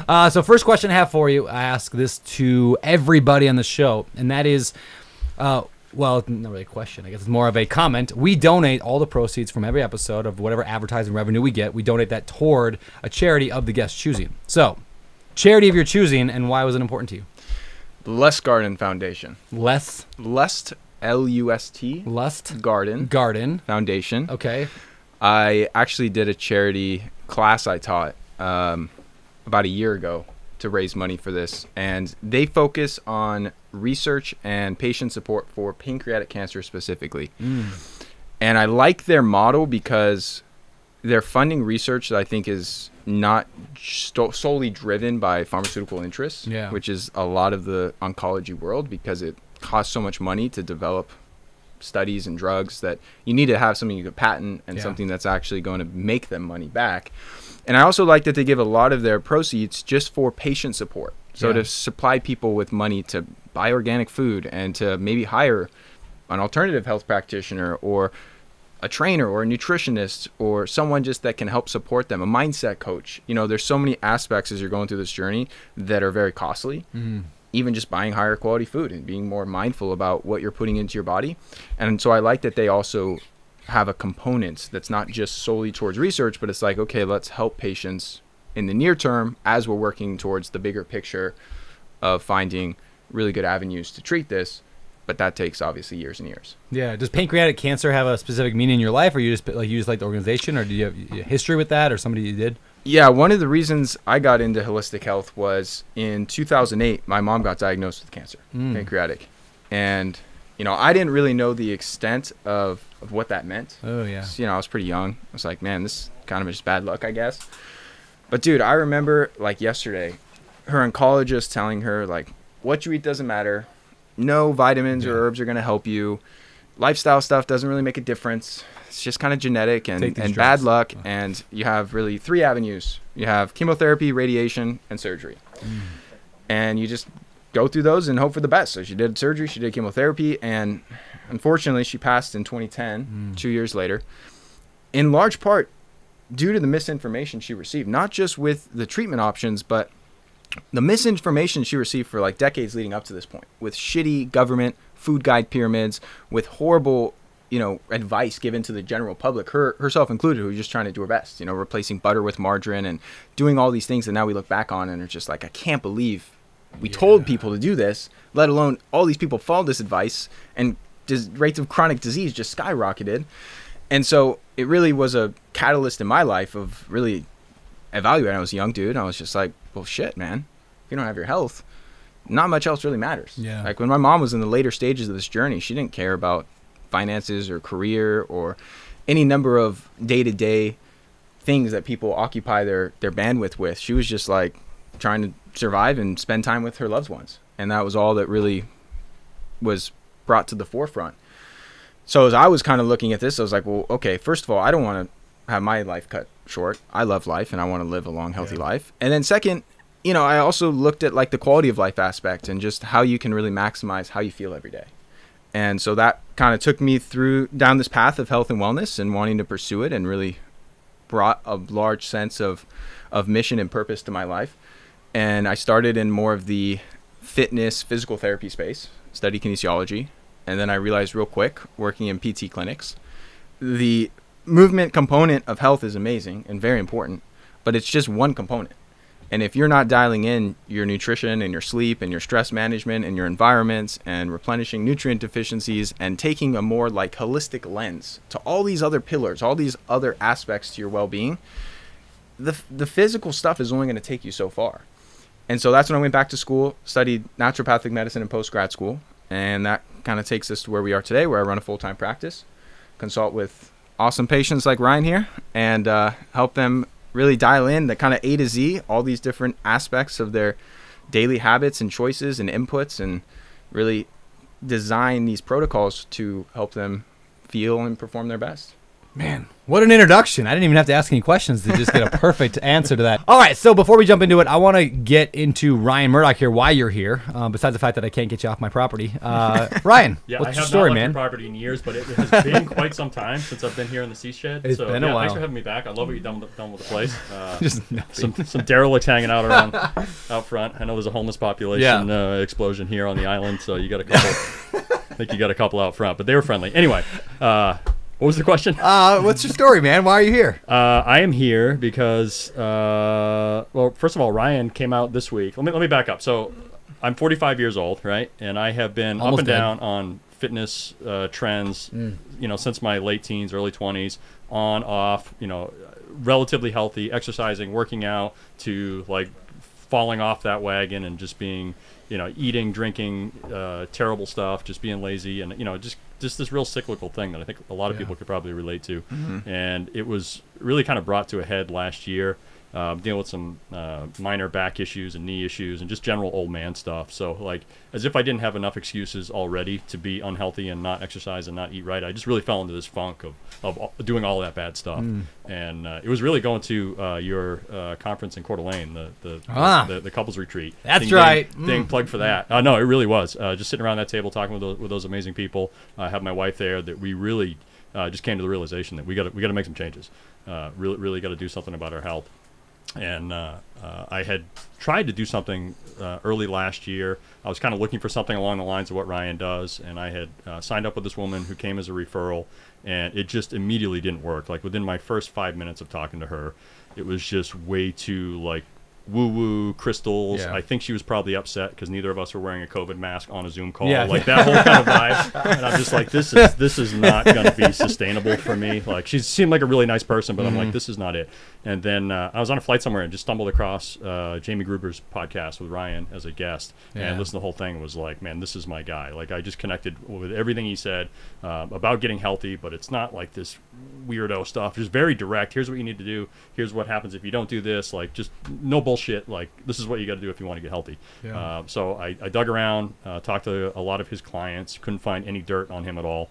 So first question I have for you, I ask this to everybody on the show, and that is, well, not really a question. I guess it's more of a comment. We donate all the proceeds from every episode of whatever advertising revenue we get. We donate that toward a charity of the guest's choosing. So, charity of your choosing, and why was it important to you? Lust Garden Foundation. Lust, L-U-S-T. Lust Garden Foundation. Okay. I actually did a charity class I taught about a year ago to raise money for this, and they focus on research and patient support for pancreatic cancer specifically. And I like their model because they're funding research that I think is not solely driven by pharmaceutical interests, which is a lot of the oncology world, because it costs so much money to develop studies and drugs that you need to have something you could patent and something that's actually going to make them money back. And I also like that they give a lot of their proceeds just for patient support. So to supply people with money to buy organic food and to maybe hire an alternative health practitioner or a trainer or a nutritionist or someone just that can help support them, a mindset coach. You know, there's so many aspects as you're going through this journey that are very costly. Even just buying higher quality food and being more mindful about what you're putting into your body. And so I like that they also have a component that's not just solely towards research, but it's like, okay, let's help patients in the near term as we're working towards the bigger picture of finding really good avenues to treat this. But that takes obviously years and years. Yeah. Does pancreatic cancer have a specific meaning in your life, or you just like the organization, or do you have history with that, or somebody you did? Yeah, one of the reasons I got into holistic health was in 2008, my mom got diagnosed with cancer, pancreatic. And, you know, I didn't really know the extent of what that meant. Oh, yeah. So, you know, I was pretty young. I was like, man, this is kind of just bad luck, I guess. But, dude, I remember, like, yesterday, her oncologist telling her, like, what you eat doesn't matter. No vitamins or herbs are going to help you. Lifestyle stuff doesn't really make a difference. It's just kind of genetic and bad luck. And you have really 3 avenues. You have chemotherapy, radiation, and surgery. And you just go through those and hope for the best. So she did surgery, she did chemotherapy, and unfortunately she passed in 2010, 2 years later, in large part due to the misinformation she received, not just with the treatment options, but the misinformation she received for like decades leading up to this point, with shitty government food guide pyramids, with horrible, you know, advice given to the general public, herself included, who was just trying to do her best, you know, replacing butter with margarine and doing all these things that now we look back on and are just like, I can't believe we told people to do this, let alone all these people followed this advice, and rates of chronic disease just skyrocketed. And so it really was a catalyst in my life of really evaluating. I was a young dude. I was just like, well, shit, man, if you don't have your health, not much else really matters. Like when my mom was in the later stages of this journey, she didn't care about finances or career or any number of day-to-day things that people occupy their bandwidth with. She was just like trying to survive and spend time with her loved ones. And that was all that really was brought to the forefront. So as I was kind of looking at this, I was like, well, okay, first of all, I don't want to have my life cut short. I love life and I want to live a long, healthy life. And then second, you know, I also looked at like the quality of life aspect and just how you can really maximize how you feel every day. And so that kind of took me down this path of health and wellness and wanting to pursue it, and really brought a large sense of mission and purpose to my life. And I started in more of the fitness, physical therapy space, studied kinesiology. And then I realized real quick, working in PT clinics, the movement component of health is amazing and very important, but it's just one component. And if you're not dialing in your nutrition and your sleep and your stress management and your environments and replenishing nutrient deficiencies and taking a more like holistic lens to all these other pillars, all these other aspects to your well-being, the physical stuff is only going to take you so far. And so that's when I went back to school, studied naturopathic medicine in post-grad school. And that kind of takes us to where we are today, where I run a full-time practice, consult with awesome patients like Ryan here, and help them really dial in the kind of A to Z, all these different aspects of their daily habits and choices and inputs, and really design these protocols to help them feel and perform their best. Man, what an introduction. I didn't even have to ask any questions to just get a perfect answer to that. All right, so before we jump into it, I want to get into Ryan Murdock here, why you're here, besides the fact that I can't get you off my property. Ryan, Yeah, what's I your have story, not left man? your property in years, but it has been quite some time since I've been here in the Sea Shed. It's been a while. Thanks for having me back. I love what you've done with the place. Just Some derelicts hanging out around out front. I know there's a homeless population explosion here on the island, so you got a couple. I think you got a couple out front, but they were friendly. Anyway, what was the question? what's your story, man? Why are you here? I am here because, well, first of all, Ryan came out this week. Let me back up. So, I'm 45 years old, right? And I have been Almost up and dead. down on fitness trends, since my late teens, early 20s, on, off, relatively healthy, exercising, working out, to like falling off that wagon and just being, eating, drinking, terrible stuff, just being lazy, and just this real cyclical thing that I think a lot of people could probably relate to. And it was really kind of brought to a head last year, dealing with some minor back issues and knee issues and just general old man stuff. So like, as if I didn't have enough excuses already to be unhealthy and not exercise and not eat right, I just really fell into this funk of doing all that bad stuff. And it was really going to your conference in Coeur d'Alene, the couples retreat. That's right. Ding, plug for that. No, it really was. Just sitting around that table talking with those amazing people. I have my wife there, that we really just came to the realization that we got to make some changes. Really got to do something about our health. And I had tried to do something early last year. I was kind of looking for something along the lines of what Ryan does, and I had signed up with this woman who came as a referral, and it just immediately didn't work. Like within my first 5 minutes of talking to her, it was just way too like woo-woo crystals. Yeah. I think she was probably upset because neither of us were wearing a COVID mask on a Zoom call. Yeah. Like that whole kind of vibe. And I'm just like, this is not going to be sustainable for me. Like she seemed like a really nice person, but I'm like, this is not it. And then I was on a flight somewhere and just stumbled across Jamie Gruber's podcast with Ryan as a guest, and listened to the whole thing. Was like, man, this is my guy. Like I just connected with everything he said about getting healthy, but it's not like this weirdo stuff. Just very direct. Here's what you need to do. Here's what happens if you don't do this. Like just no bullshit. Like this is what you got to do if you want to get healthy. So I dug around, talked to a lot of his clients. Couldn't find any dirt on him at all.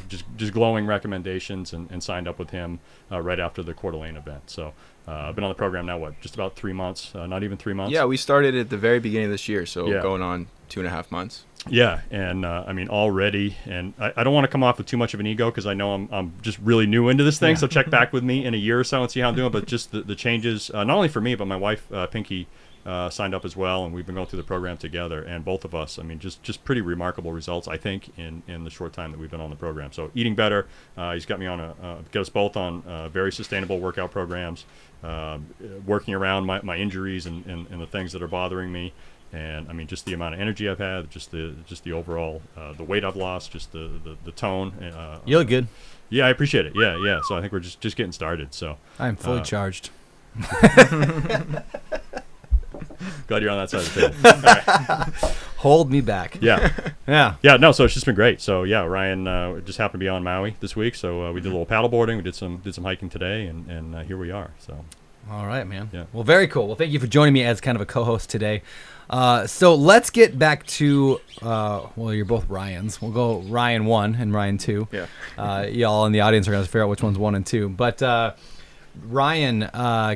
Just glowing recommendations, and signed up with him right after the Coeur d'Alene event. So I've been on the program now, just about 3 months, not even 3 months. Yeah, we started at the very beginning of this year, so Yeah. going on 2.5 months. Yeah, and I mean already, and I don't want to come off with too much of an ego because I know I'm just really new into this thing. So check back with me in a year or so and see how I'm doing. But just the changes, not only for me, but my wife Pinky signed up as well, and we've been going through the program together. And both of us, I mean, just pretty remarkable results, I think, in the short time that we've been on the program. So eating better, he's got me on got us both on very sustainable workout programs, working around my injuries and the things that are bothering me. And I mean, just the amount of energy I've had, just the overall, the weight I've lost, just the tone. You look good. Yeah, I appreciate it. Yeah. So I think we're just getting started. So I'm fully charged. glad you're on that side of the table. Hold me back. Yeah. Yeah. No, so it's just been great. So yeah, Ryan just happened to be on Maui this week, so we did a little paddle boarding. We did some hiking today, and here we are. So. All right, man. Yeah. Well, very cool. Well, thank you for joining me as kind of a co-host today. So let's get back to, well, you're both Ryans. We'll go Ryan 1 and Ryan 2. Yeah. Y'all in the audience are going to figure out which one's 1 and 2. But Ryan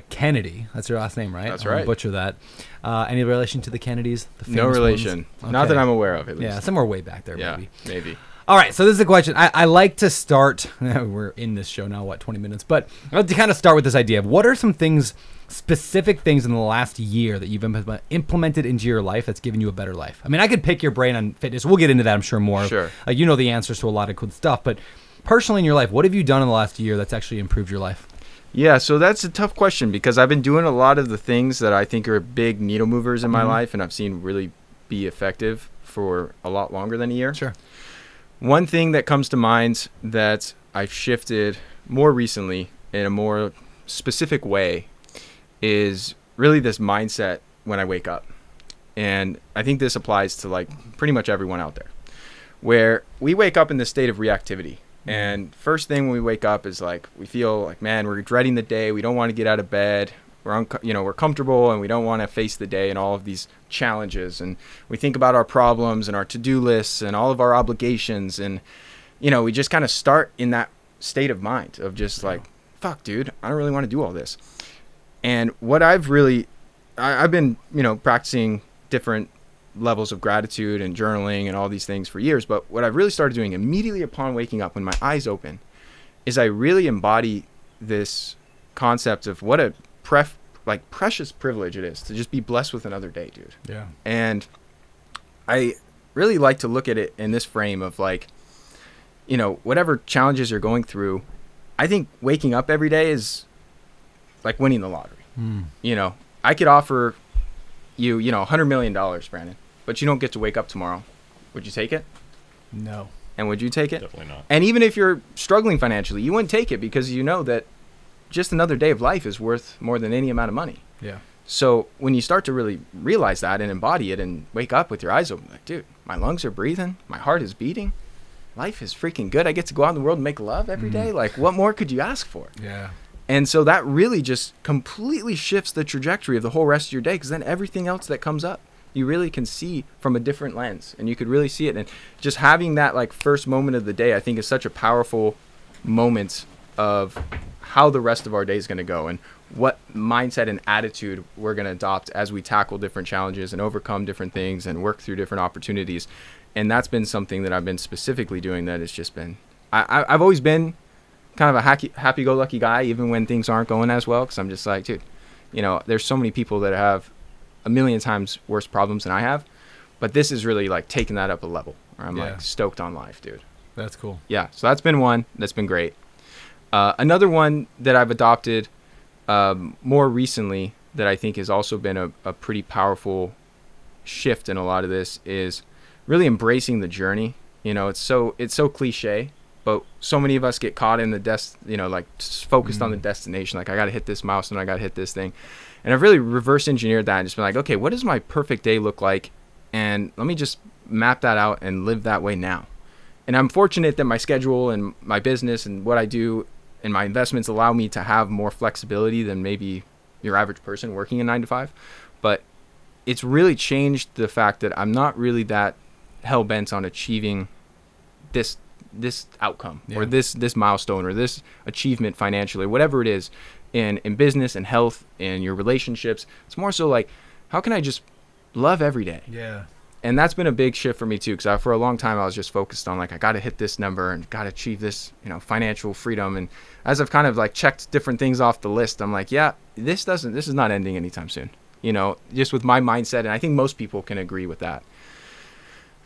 Kennedy, that's your last name, right? That's I'm gonna right. butcher that. Any relation to the Kennedys? The No famous relation. ones? Not that Okay. I'm aware of, at least. Yeah, somewhere way back there, Yeah, maybe. maybe. All right, so this is a question. I like to start, we're in this show now, 20 minutes? But I like to kind of start with this idea of what are some things, specific things in the last year that you've implemented into your life that's given you a better life? I mean, I could pick your brain on fitness. We'll get into that, I'm sure, more. Sure. You know the answers to a lot of cool stuff. But personally in your life, what have you done in the last year that's actually improved your life? Yeah, so that's a tough question because I've been doing a lot of the things that I think are big needle movers in my life, and I've seen really be effective for a lot longer than a year. Sure. One thing that comes to mind that I've shifted more recently in a more specific way is really this mindset when I wake up. And I think this applies to like pretty much everyone out there, where we wake up in this state of reactivity. And first thing when we wake up is like, we feel like, man, we're dreading the day. We don't want to get out of bed. We're comfortable and we don't want to face the day and all of these challenges. And we think about our problems and our to-do lists and all of our obligations. And, we just kind of start in that state of mind of just like, fuck, dude, I don't really want to do all this. And what I've really, I've been, practicing different levels of gratitude and journaling and all these things for years. But what I've really started doing immediately upon waking up, when my eyes open, is I really embody this concept of what a precious privilege it is to just be blessed with another day, dude. Yeah. And I really like to look at it in this frame of like, whatever challenges you're going through, I think waking up every day is like winning the lottery. I could offer you, $100 million, Brandon, but you don't get to wake up tomorrow. Would you take it? No. And would you take it? Definitely not. And even if you're struggling financially, you wouldn't take it because you know that just another day of life is worth more than any amount of money. Yeah. So when you start to really realize that and embody it and wake up with your eyes open, like, dude, my lungs are breathing, my heart is beating, life is freaking good. I get to go out in the world and make love every day. Like, what more could you ask for? Yeah. And so that really just completely shifts the trajectory of the whole rest of your day, because then everything else that comes up, you really can see from a different lens, and you could really see it. And just having that like first moment of the day, I think, is such a powerful moment of how the rest of our day is going to go and what mindset and attitude we're going to adopt as we tackle different challenges and overcome different things and work through different opportunities. And that's been something that I've been specifically doing that has just been, I've always been kind of a happy-go-lucky guy, even when things aren't going as well, because I'm just like, dude, there's so many people that have a million times worse problems than I have, but this is really like taking that up a level where I'm like stoked on life, dude. That's cool. Yeah, so that's been one that's been great. Another one that I've adopted more recently that I think has also been a pretty powerful shift in a lot of this is really embracing the journey. It's so cliche, but so many of us get caught in the focused on the destination. Like, I got to hit this milestone, I got to hit this thing. And I've really reverse engineered that and just been like, okay, what does my perfect day look like? And let me just map that out and live that way now. And I'm fortunate that my schedule and my business and what I do and my investments allow me to have more flexibility than maybe your average person working a 9-to-5. But it's really changed the fact that I'm not really that hell-bent on achieving this outcome or this milestone or this achievement financially, whatever it is in business and health and your relationships. It's more so like, how can I just love every day? Yeah. And that's been a big shift for me too, because for a long time I was just focused on like, I got to hit this number and got to achieve this, financial freedom. And as I've kind of like checked different things off the list, I'm like, yeah, this is not ending anytime soon, just with my mindset. And I think most people can agree with that.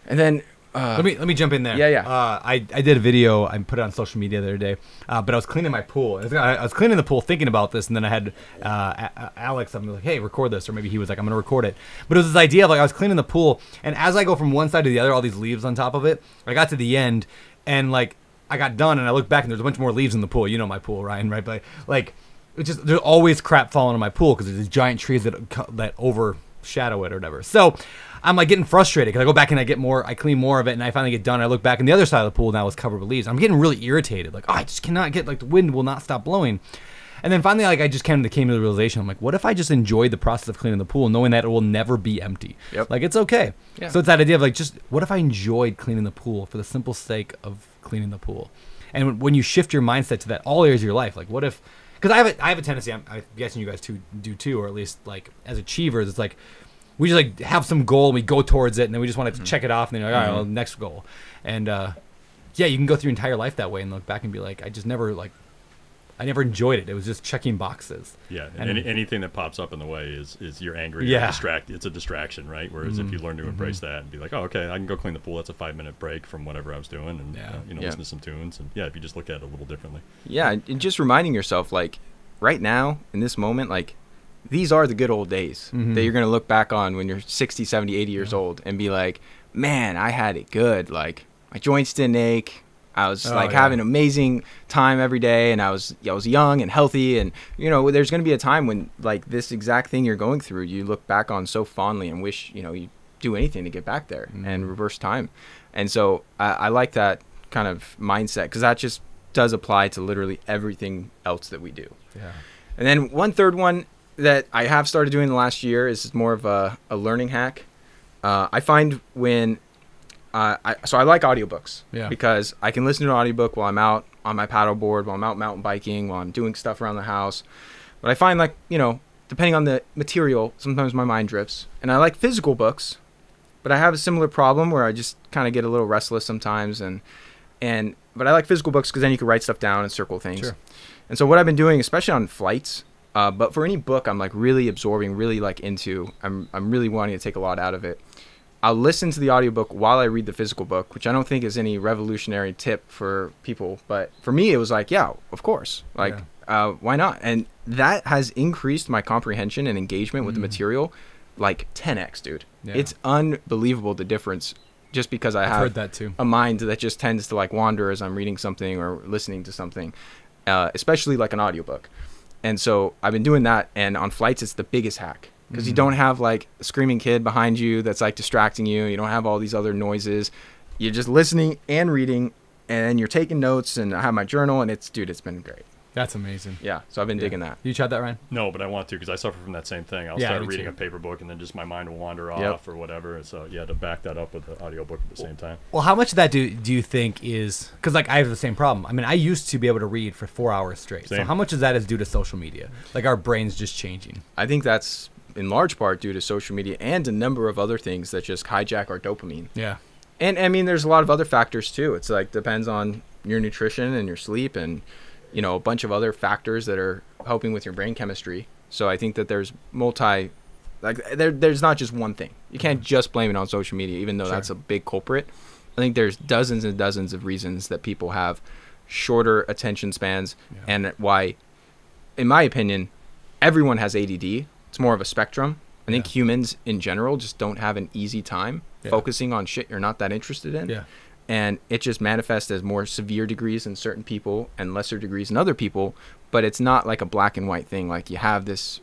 And then let me jump in there. Yeah. I did a video. I put it on social media the other day, but I was cleaning my pool. I was cleaning the pool thinking about this, and then I had Alex. I'm like, hey, record this, or maybe he was like, I'm gonna record it. But it was this idea of like, I was cleaning the pool, and as I go from one side to the other, all these leaves on top of it. I got to the end, and like I got done, and I looked back, and there's a bunch more leaves in the pool. You know my pool, Ryan, right? But like, it's just there's always crap falling on my pool because there's these giant trees that overshadow it or whatever. So I'm like getting frustrated because I go back and I clean more of it, and I finally get done. I look back, and the other side of the pool now is covered with leaves. I'm getting really irritated. Like, I just cannot get, like, the wind will not stop blowing. And then finally, like, I just came to the realization. I'm like, what if I just enjoyed the process of cleaning the pool, knowing that it will never be empty? Yep. Like, it's okay. Yeah. So it's that idea of like, just what if I enjoyed cleaning the pool for the simple sake of cleaning the pool? And when you shift your mindset to that all areas of your life, like, what if? Because I have a tendency. I'm guessing you guys do too, or at least like as achievers, it's like, we just like have some goal and we go towards it, and then we just want to check it off, and then you're like, all right, well, next goal. And you can go through your entire life that way and look back and be like, I never enjoyed it. It was just checking boxes. Yeah, and anything that pops up in the way is you're angry. Yeah. It's a distraction, right? Whereas if you learn to embrace that and be like, oh, okay, I can go clean the pool. That's a 5-minute break from whatever I was doing, and listen to some tunes, and if you just look at it a little differently. Yeah, and just reminding yourself, like, right now in this moment, like, these are the good old days that you're going to look back on when you're 60, 70, 80 years old and be like, man, I had it good. Like, my joints didn't ache. I was having an amazing time every day, and I was young and healthy. And, there's going to be a time when, like, this exact thing you're going through, you look back on so fondly and wish, you do anything to get back there and reverse time. And so I like that kind of mindset, because that just does apply to literally everything else that we do. Yeah. And then one third one that I have started doing the last year is more of a learning hack. I find when I like audiobooks, because I can listen to an audiobook while I'm out on my paddleboard, while I'm out mountain biking, while I'm doing stuff around the house. But I find, like, you know, depending on the material, sometimes my mind drifts. And I like physical books, but I have a similar problem where I just kind of get a little restless sometimes. But I like physical books because then you can write stuff down and circle things. Sure. And so what I've been doing, especially on flights, but for any book I'm like really absorbing, really like into, I'm really wanting to take a lot out of it. I'll listen to the audiobook while I read the physical book, which I don't think is any revolutionary tip for people. But for me, it was like, yeah, of course. Like, why not? And that has increased my comprehension and engagement with the material like 10x, dude. Yeah. It's unbelievable, the difference, just because I've heard that too. A mind that just tends to like wander as I'm reading something or listening to something, especially like an audiobook. And so I've been doing that. And on flights, it's the biggest hack. Because you don't have like a screaming kid behind you that's like distracting you. You don't have all these other noises. You're just listening and reading, and you're taking notes. And I have my journal, and it's been great. That's amazing. Yeah, so I've been digging that. You tried that, Ryan? No, but I want to because I suffer from that same thing. I'll start reading a paper book, and then just my mind will wander off or whatever. So you had to back that up with the audiobook at the same time. Well, how much of that do you think is because like I have the same problem? I mean, I used to be able to read for 4 hours straight. Same. So how much of that is due to social media? Like our brains just changing? I think that's in large part due to social media and a number of other things that just hijack our dopamine. Yeah. And I mean, there's a lot of other factors too. It's like depends on your nutrition and your sleep and, you know, a bunch of other factors that are helping with your brain chemistry. So I think that there's there's not just one thing. You can't just blame it on social media, even though that's a big culprit. I think there's dozens and dozens of reasons that people have shorter attention spans and why, in my opinion, everyone has ADD. It's more of a spectrum. I think humans in general just don't have an easy time focusing on shit you're not that interested in. Yeah. And it just manifests as more severe degrees in certain people and lesser degrees in other people. But it's not like a black and white thing. Like you have this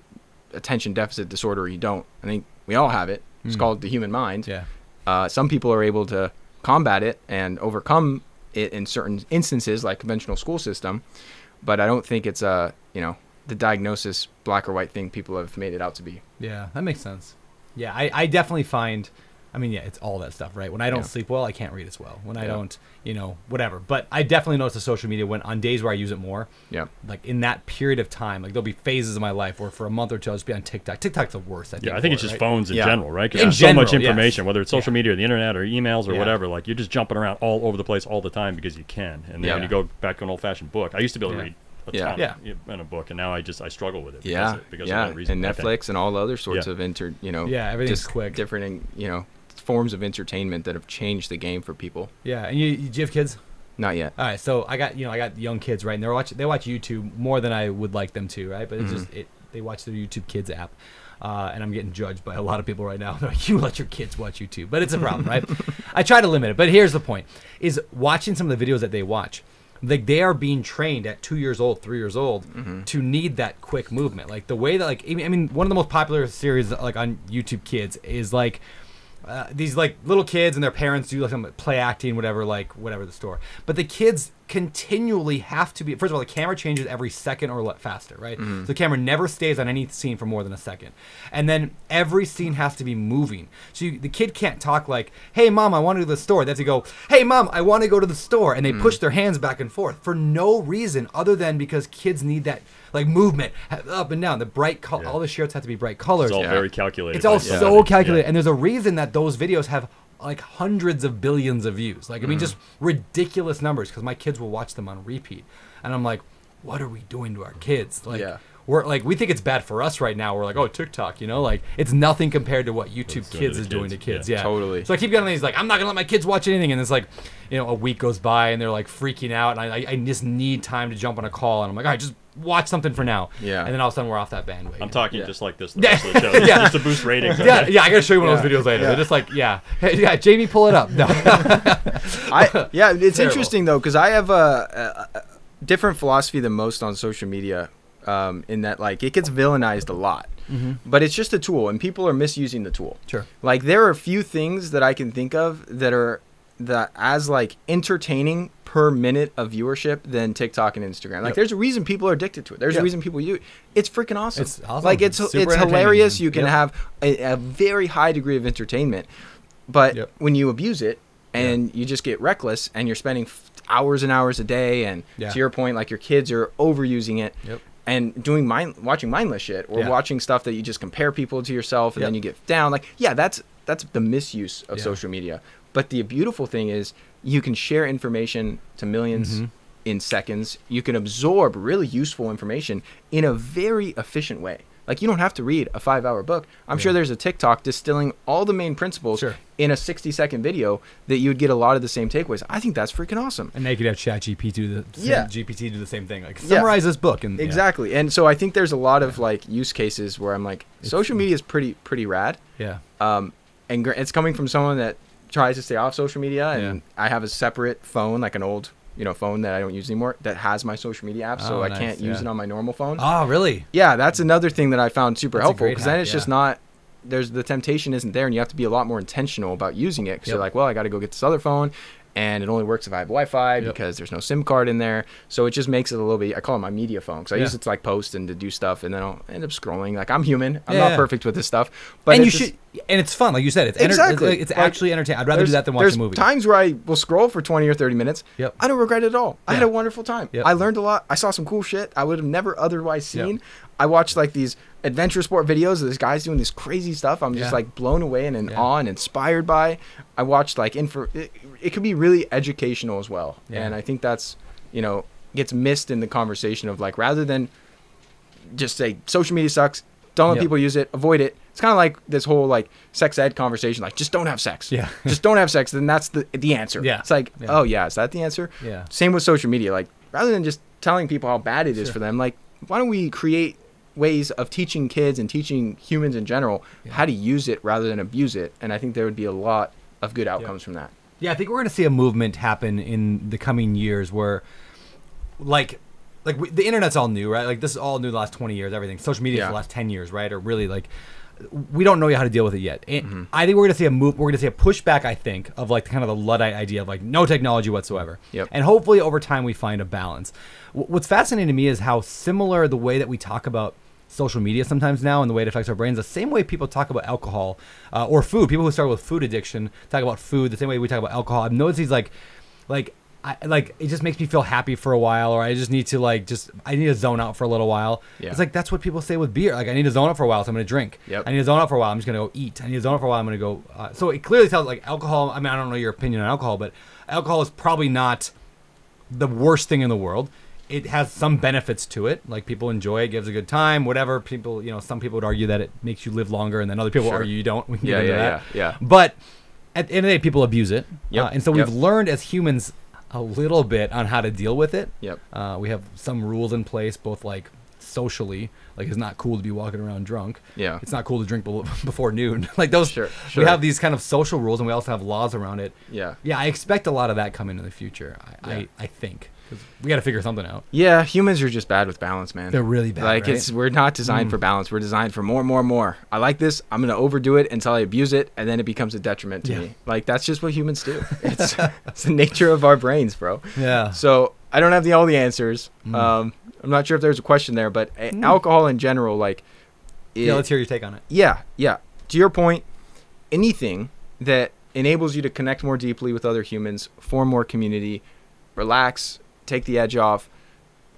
attention deficit disorder or you don't. I think we all have it. It's called the human mind. Yeah. Some people are able to combat it and overcome it in certain instances, like conventional school system. But I don't think it's the diagnosis black or white thing people have made it out to be. Yeah, that makes sense. Yeah, I definitely find, I mean, yeah, it's all that stuff, right? When I don't sleep well, I can't read as well. When I don't, whatever. But I definitely notice the social media when on days where I use it more. Yeah. Like in that period of time, like there'll be phases of my life where for a month or two I'll just be on TikTok. TikTok's the worst. I think it's just phones in general, right? Because there's so much information, whether it's social media or the internet or emails or whatever. Like you're just jumping around all over the place all the time because you can. And then when you go back to an old-fashioned book, I used to be able to read a ton in a book, and now I struggle with it because of that reason. And Netflix and all the other sorts of everything's quick, different forms of entertainment that have changed the game for people. Yeah. And do you have kids? Not yet. All right, so I got young kids, right? And they watch YouTube more than I would like them to, right? But it's just they watch their YouTube Kids app. And I'm getting judged by a lot of people right now. They're like, you let your kids watch YouTube. But it's a problem, right? I try to limit it. But here's the point, is watching some of the videos that they watch. Like they are being trained at 2 years old, 3 years old to need that quick movement. Like the way that I mean, one of the most popular series like on YouTube Kids is like these like little kids and their parents do like some play acting, whatever the store. But the kids continually have to be, first of all, the camera changes every second or faster, right? So the camera never stays on any scene for more than a second. And then every scene has to be moving. So the kid can't talk like, hey mom, I want to go to the store. They have to go, hey mom, I want to go to the store. And they push their hands back and forth for no reason other than because kids need that like movement up and down. The bright all the shirts have to be bright colors. It's all very calculated. It's all so calculated. And there's a reason that those videos have like hundreds of billions of views. Like, I mean, just ridiculous numbers because my kids will watch them on repeat. And I'm like, what are we doing to our kids? Like, we're like, we think it's bad for us right now. We're like, oh, TikTok, like it's nothing compared to what YouTube Kids is doing to kids. Yeah, totally. So I keep getting these like, I'm not gonna let my kids watch anything. And it's like, a week goes by and they're like freaking out. And I just need time to jump on a call. And I'm like, all right, just watch something for now. Yeah. And then all of a sudden we're off that bandwagon. I'm talking just like this the rest of the show. Just to boost ratings. Yeah, I gotta show you one of those videos later. They're just like, yeah, Jamie, pull it up. No. It's interesting though, because I have a different philosophy than most on social media, in that like it gets villainized a lot. But it's just a tool and people are misusing the tool. Sure. Like there are a few things that I can think of that are as like entertaining per minute of viewership than TikTok and Instagram. Like there's a reason people are addicted to it. There's a reason people use it. It's freaking awesome. It's awesome. Like it's hilarious. You can have a very high degree of entertainment, but when you abuse it and you just get reckless and you're spending hours and hours a day, and to your point, like your kids are overusing it. Yep. And watching mindless shit, or watching stuff that you just compare people to yourself, and then you get down. Like, that's the misuse of social media. But the beautiful thing is you can share information to millions in seconds. You can absorb really useful information in a very efficient way. Like, you don't have to read a 5-hour book. I'm sure there's a TikTok distilling all the main principles in a 60-second video that you would get a lot of the same takeaways. I think that's freaking awesome. And they could have GPT do the same thing. Like, summarize this book. And exactly. And so I think there's a lot of like use cases where I'm like, social media is pretty rad. Yeah. And it's coming from someone that tries to stay off social media, and I have a separate phone, like an old phone that I don't use anymore, that has my social media apps, so I can't use it on my normal phone. Oh, really? Yeah, that's another thing that I found super helpful, because then it's just not, the temptation isn't there, and you have to be a lot more intentional about using it, because you're like, well, I got to go get this other phone, and it only works if I have Wi-Fi because there's no SIM card in there. So it just makes it a little bit, I call it my media phone, because I use it to like post and to do stuff, and then I'll end up scrolling. Like, I'm human. I'm not perfect with this stuff. But and it's fun, like you said. It's it's actually entertaining. I'd rather do that than watch a movie. There's times where I will scroll for 20 or 30 minutes. I don't regret it at all. I had a wonderful time. I learned a lot. I saw some cool shit I would have never otherwise seen. I watched like these adventure sport videos of this guy's doing this crazy stuff. I'm just like blown away and awe and inspired by. I watched like it could be really educational as well. And I think that's, gets missed in the conversation of like, rather than just say social media sucks, don't let people use it, avoid it. It's kind of like this whole like sex ed conversation, like just don't have sex. Just don't have sex. Then that's the answer. It's like, oh yeah, is that the answer? Same with social media. Like, rather than just telling people how bad it is for them, like, why don't we create ways of teaching kids and teaching humans in general how to use it rather than abuse it? And I think there would be a lot of good outcomes from that. Yeah, I think we're going to see a movement happen in the coming years where, the internet's all new, right? Like, this is all new the last 20 years, everything. Social media for the last 10 years, right? Or really, like, we don't know how to deal with it yet. And I think we're going to see we're going to see a pushback, I think, of like kind of the Luddite idea of like no technology whatsoever. And hopefully over time we find a balance. What's fascinating to me is how similar the way that we talk about social media sometimes now and the way it affects our brains, the same way people talk about alcohol or food. People who struggle with food addiction talk about food the same way we talk about alcohol. I've noticed these it just makes me feel happy for a while, or I just need to I need to zone out for a little while. It's like, that's what people say with beer. Like, I need to zone out for a while, so I'm going to drink. I need to zone out for a while, I'm just going to go eat. I need to zone out for a while, I'm going to go. So it clearly tells, like, alcohol, I mean, I don't know your opinion on alcohol, but alcohol is probably not the worst thing in the world. It has some benefits to it. Like, people enjoy it, gives a good time, whatever. People, some people would argue that it makes you live longer, and then other people argue you don't. We can get into that. But at the end of the day, people abuse it. And so we've learned as humans a little bit on how to deal with it. We have some rules in place, both like socially, like it's not cool to be walking around drunk. It's not cool to drink before noon. Like those, we have these kind of social rules, and we also have laws around it. I expect a lot of that coming in the future. I think. We got to figure something out. Humans are just bad with balance, man. They're really bad. Like, right? We're not designed for balance. We're designed for more. I like this. I'm gonna overdo it until I abuse it, and then it becomes a detriment to me. Like, that's just what humans do. It's the nature of our brains, bro. So I don't have all the answers. I'm not sure if there's a question there, but alcohol in general, like, let's hear your take on it. To your point, anything that enables you to connect more deeply with other humans, form more community, relax, take the edge off,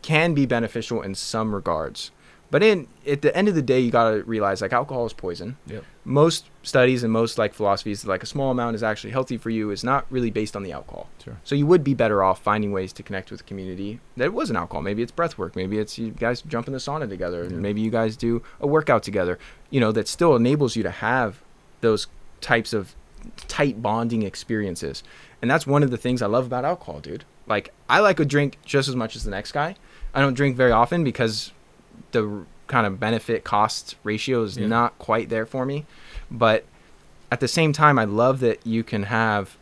can be beneficial in some regards. But at the end of the day, you got to realize, like, alcohol is poison. Most studies and most like philosophies, like a small amount is actually healthy for you, is not really based on the alcohol. So you would be better off finding ways to connect with the community that wasn't alcohol. Maybe it's breath work. Maybe it's you guys jump in the sauna together. And maybe you guys do a workout together, that still enables you to have those types of tight bonding experiences. And that's one of the things I love about alcohol, dude. Like, I like a drink just as much as the next guy. I don't drink very often because the kind of benefit cost ratio is not quite there for me. But at the same time, I love that you can have,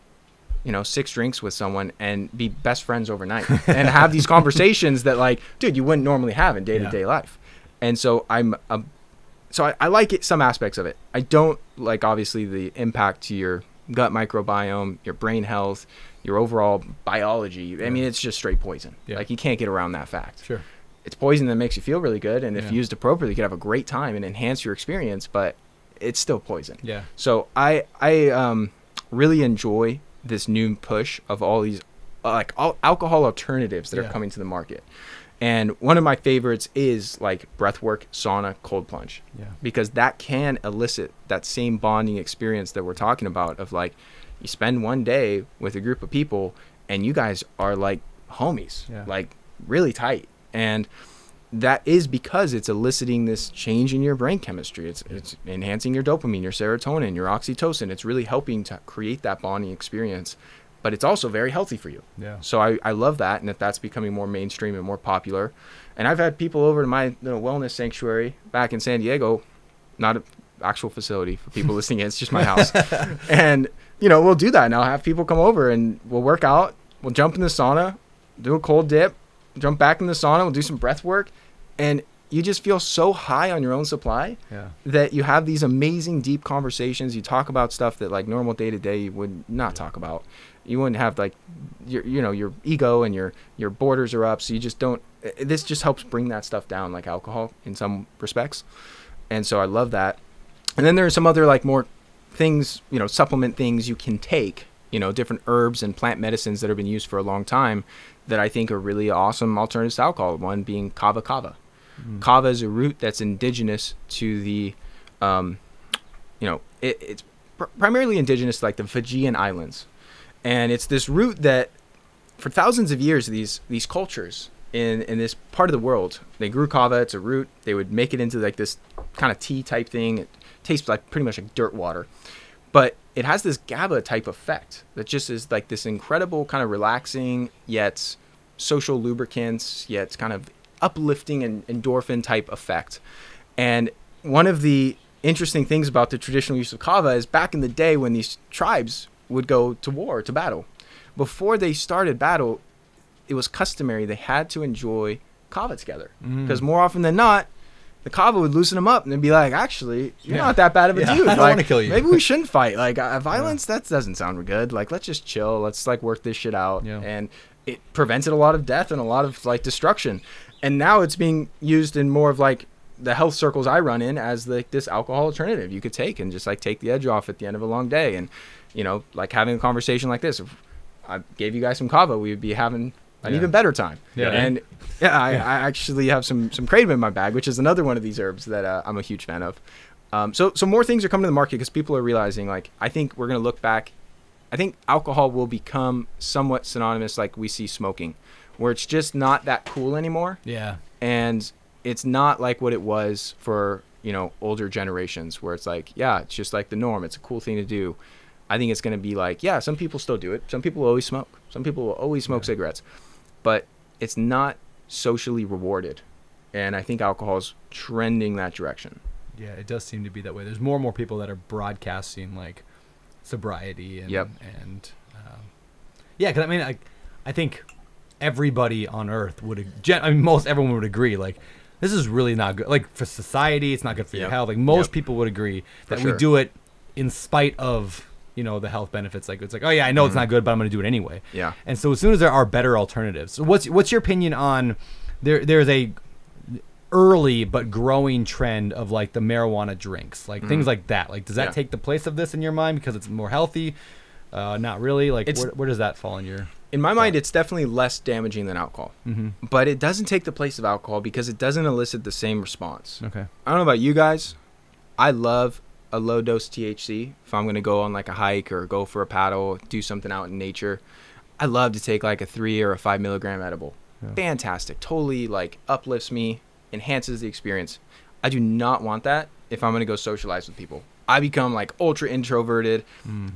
6 drinks with someone and be best friends overnight and have these conversations that, like, dude, you wouldn't normally have in day-to-day life. And so I like it, some aspects of it. I don't like, obviously, the impact to your gut microbiome, your brain health, your overall biology. I mean, it's just straight poison. Like, you can't get around that fact. It's poison that makes you feel really good, and if used appropriately, you could have a great time and enhance your experience, but it's still poison. So I really enjoy this new push of all these alcohol alternatives that are coming to the market. And one of my favorites is like breathwork, sauna, cold plunge, because that can elicit that same bonding experience that we're talking about of like, you spend one day with a group of people and you guys are like homies, like really tight. And that is because it's eliciting this change in your brain chemistry. It's enhancing your dopamine, your serotonin, your oxytocin. It's really helping to create that bonding experience, but it's also very healthy for you. Yeah. So I love that, and that's becoming more mainstream and more popular. And I've had people over to my little wellness sanctuary back in San Diego, not an actual facility for people listening. It's just my house. And, we'll do that. And I'll have people come over and we'll work out. We'll jump in the sauna, do a cold dip, jump back in the sauna. We'll do some breath work. And you just feel so high on your own supply that you have these amazing deep conversations. You talk about stuff that like normal day to day you would not talk about. You wouldn't have like your ego and your borders are up. So you just don't, this just helps bring that stuff down, like alcohol in some respects. And so I love that. And then there are some other like more things, supplement things you can take, different herbs and plant medicines that have been used for a long time that I think are really awesome alternatives to alcohol. One being kava. Kava is a root that's indigenous to the, it's primarily indigenous to like the Fijian Islands. And it's this root that for thousands of years, these cultures in this part of the world, they grew kava. It's a root. They would make it into like this kind of tea type thing. It tastes like pretty much like dirt water. But it has this GABA type effect that just is like this incredible kind of relaxing, yet social lubricants, yet kind of uplifting and endorphin type effect. And one of the interesting things about the traditional use of kava is back in the day when these tribes would go to war, to battle, before they started battle, it was customary they had to enjoy kava together, because more often than not the kava would loosen them up and they'd be like, actually, you're not that bad of a dude. I don't want to kill you. Maybe we shouldn't fight. Like violence, that doesn't sound good. Like, let's just chill. Let's like work this shit out. And it prevented a lot of death and a lot of like destruction. And now it's being used in more of like the health circles I run in as like this alcohol alternative you could take and just like take the edge off at the end of a long day. And, like having a conversation like this, if I gave you guys some kava, we would be having an even better time. And I actually have some kratom in my bag, which is another one of these herbs that I'm a huge fan of. So more things are coming to the market because people are realizing, like, I think we're going to look back. I think alcohol will become somewhat synonymous like we see smoking, where it's just not that cool anymore. Yeah. And it's not like what it was for, older generations where it's like, it's just like the norm. It's a cool thing to do. I think it's going to be like, some people still do it. Some people will always smoke. Some people will always smoke cigarettes. But it's not socially rewarded. And I think alcohol is trending that direction. Yeah, it does seem to be that way. There's more and more people that are broadcasting like sobriety and because I think everybody on earth would, most everyone would agree, like, this is really not good. Like, for society, it's not good for your health. Like, most people would agree that we do it in spite of, the health benefits. Like, it's like, oh yeah, I know it's not good, but I'm going to do it anyway. Yeah. And so as soon as there are better alternatives, so what's your opinion on there's a early but growing trend of like the marijuana drinks, like things like that. Like, does that take the place of this in your mind because it's more healthy? Not really. Like, where does that fall in your? In my mind, it's definitely less damaging than alcohol, but it doesn't take the place of alcohol because it doesn't elicit the same response. Okay. I don't know about you guys. I love a low dose THC. If I'm going to go on like a hike or go for a paddle, do something out in nature, I love to take like a 3 or a 5 milligram edible. Fantastic. Totally like uplifts me, enhances the experience. I do not want that if I'm going to go socialize with people. I become like ultra introverted.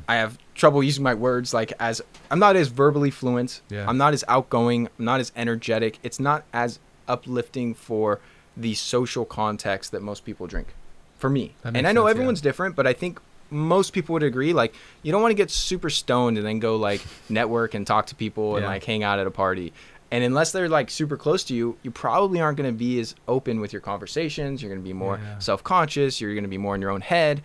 I have trouble using my words. Like, as I'm not as verbally fluent. I'm not as outgoing. I'm not as energetic. It's not as uplifting for the social context that most people drink for me. And I know everyone's different, but I think most people would agree. Like, you don't want to get super stoned and then go like network and talk to people and like hang out at a party. And unless they're like super close to you, you probably aren't going to be as open with your conversations. You're going to be more self-conscious. You're going to be more in your own head.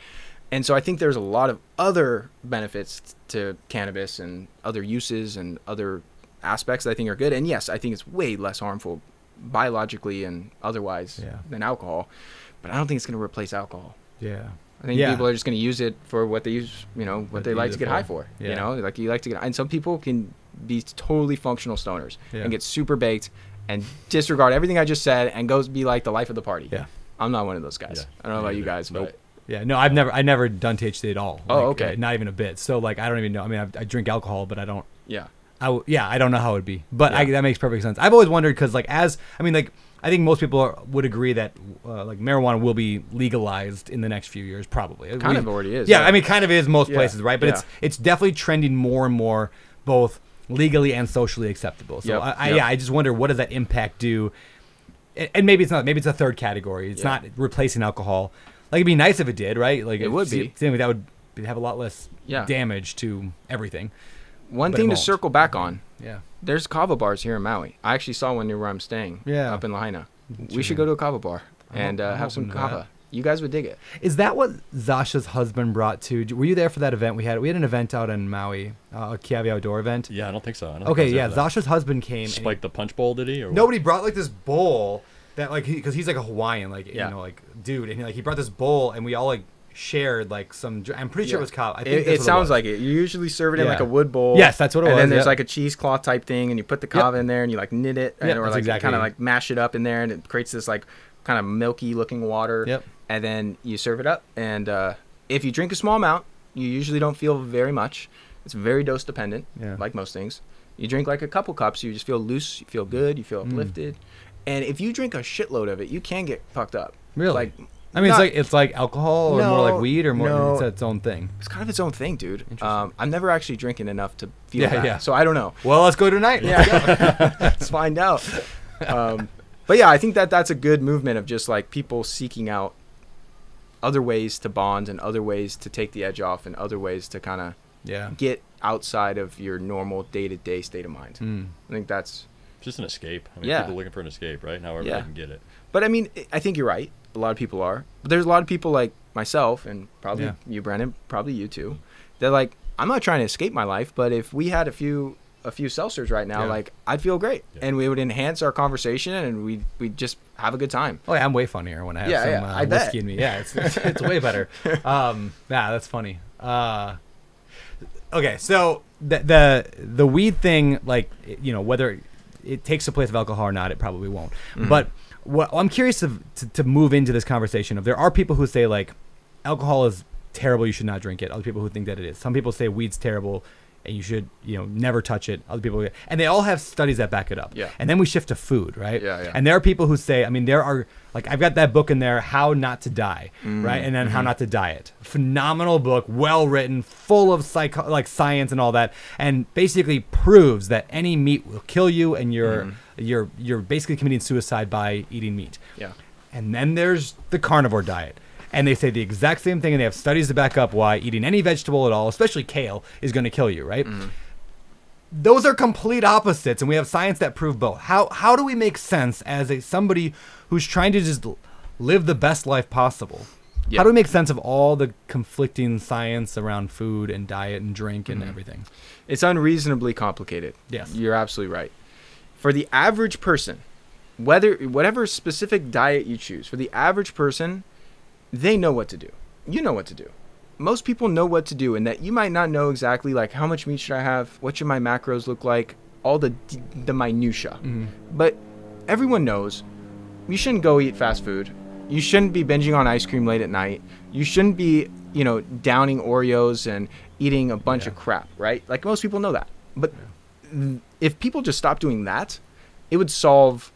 And so I think there's a lot of other benefits to cannabis and other uses and other aspects that I think are good. And yes, I think it's way less harmful biologically and otherwise than alcohol. But I don't think it's going to replace alcohol. Yeah. I think people are just going to use it for what they use, what they like to get high for. You know, like you like to get, and some people can be totally functional stoners Yeah. and get super baked and disregard everything I just said and go be like the life of the party. Yeah. I'm not one of those guys. Yeah. I don't know about you Neither. guys, Nope. but Yeah, no, I've never done THC at all. Oh, okay. Not even a bit. So like, I don't even know. I mean, I drink alcohol, but I don't. yeah. I don't know how it would be. But Yeah. that makes perfect sense. I've always wondered because like I think most people would agree that like marijuana will be legalized in the next few years, probably. Kind of already is. Yeah, I mean, kind of is most Yeah, places, right? But yeah. it's definitely trending more and more, both legally and socially acceptable. So Yep, I just wonder, what does that impact do? And maybe it's not. Maybe it's a third category. It's Yeah. not replacing alcohol. Like, it'd be nice if it did, right? Like It would be. that would have a lot less Yeah. damage to everything. One But thing it to won't. circle back on. Yeah. There's kava bars here in Maui. I actually saw one near where I'm staying. Yeah. Up in Lahaina. We should go to a kava bar and I'm have some open to kava. that. You guys would dig it. Is that what Zasha's husband brought to? Were you there for that event? We had an event out in Maui, a Kiawe outdoor event. Yeah, I don't think so. I don't think Okay, I was yeah. there for that. Zasha's husband came. And Spike the punch bowl, did he? Or what? nobody brought like this bowl that like because he's like a Hawaiian, like Yeah. you know, like dude, and he brought this bowl and we all like shared like some. I'm pretty sure it was kava. I think It, that's it what sounds was. like it. You usually serve it in Yeah. like a wood bowl. Yes, that's what it and was, then there's yep. like a cheesecloth type thing, and you put the kava in there, and you like knit it, Yep, or that's like exactly kind of it. like mash it up in there, and it creates this like kind of milky looking water. Yep. And then you serve it up, and if you drink a small amount, you usually don't feel very much. It's very dose dependent, Yeah. like most things. You drink like a couple cups, you just feel loose, you feel good, you feel uplifted. And if you drink a shitload of it, you can get fucked up. Really? Like, I mean, not- it's like alcohol or more like No, weed or more. no. It's its own thing. it's kind of its own thing, dude. Interesting. I'm never actually drinking enough to feel Yeah, that, yeah. so I don't know. Well, let's go tonight. Yeah, let's find out. But yeah, I think that's a good movement of just like people seeking out other ways to bond and other ways to take the edge off and other ways to kind of Yeah. get outside of your normal day-to-day state of mind. Mm. I think that's. Just an escape. I mean, Yeah. people looking for an escape, right? However Yeah. they can get it. But I mean, I think you're right. A lot of people are. But there's a lot of people like myself and probably Yeah. you, Brandon, probably you too. They're like, I'm not trying to escape my life, but if we had a few seltzers right now, Yeah. like I'd feel great, Yeah. and we would enhance our conversation, and we'd just have a good time. Oh yeah, I'm way funnier when I have Yeah, some yeah, I bet. whiskey in me. Yeah, it's way better. Yeah, that's funny. Okay, so the weed thing, like you know, whether it takes the place of alcohol or not, it probably won't. Mm-hmm. But what I'm curious to move into this conversation of, there are people who say like alcohol is terrible, you should not drink it. Other people who think that it is. Some people say weed's terrible and you should, you know, never touch it. Other people, and they all have studies that back it up. Yeah. And then we shift to food, right? Yeah, yeah. And there are people who say, I mean, there are, like, I've got that book in there, How Not to Die, Mm-hmm. right? And then How Not to Diet. Phenomenal book, well written, full of science and all that, and basically proves that any meat will kill you, and you're basically committing suicide by eating meat. Yeah. And then there's the carnivore diet. And they say the exact same thing, and they have studies to back up why eating any vegetable at all, especially kale, is going to kill you, right? Those are complete opposites, and we have science that prove both. How do we make sense as somebody who's trying to just live the best life possible? Yeah. How do we make sense of all the conflicting science around food and diet and drink and everything? It's unreasonably complicated. Yes. You're absolutely right. For the average person, whatever specific diet you choose, for the average person, they know what to do. You know what to do. Most people know what to do, and that you might not know exactly like how much meat should I have, what should my macros look like, all the minutia. But everyone knows you shouldn't go eat fast food. You shouldn't be binging on ice cream late at night. You shouldn't be, you know, downing Oreos and eating a bunch of crap, right? Like most people know that. But if people just stop doing that, it would solve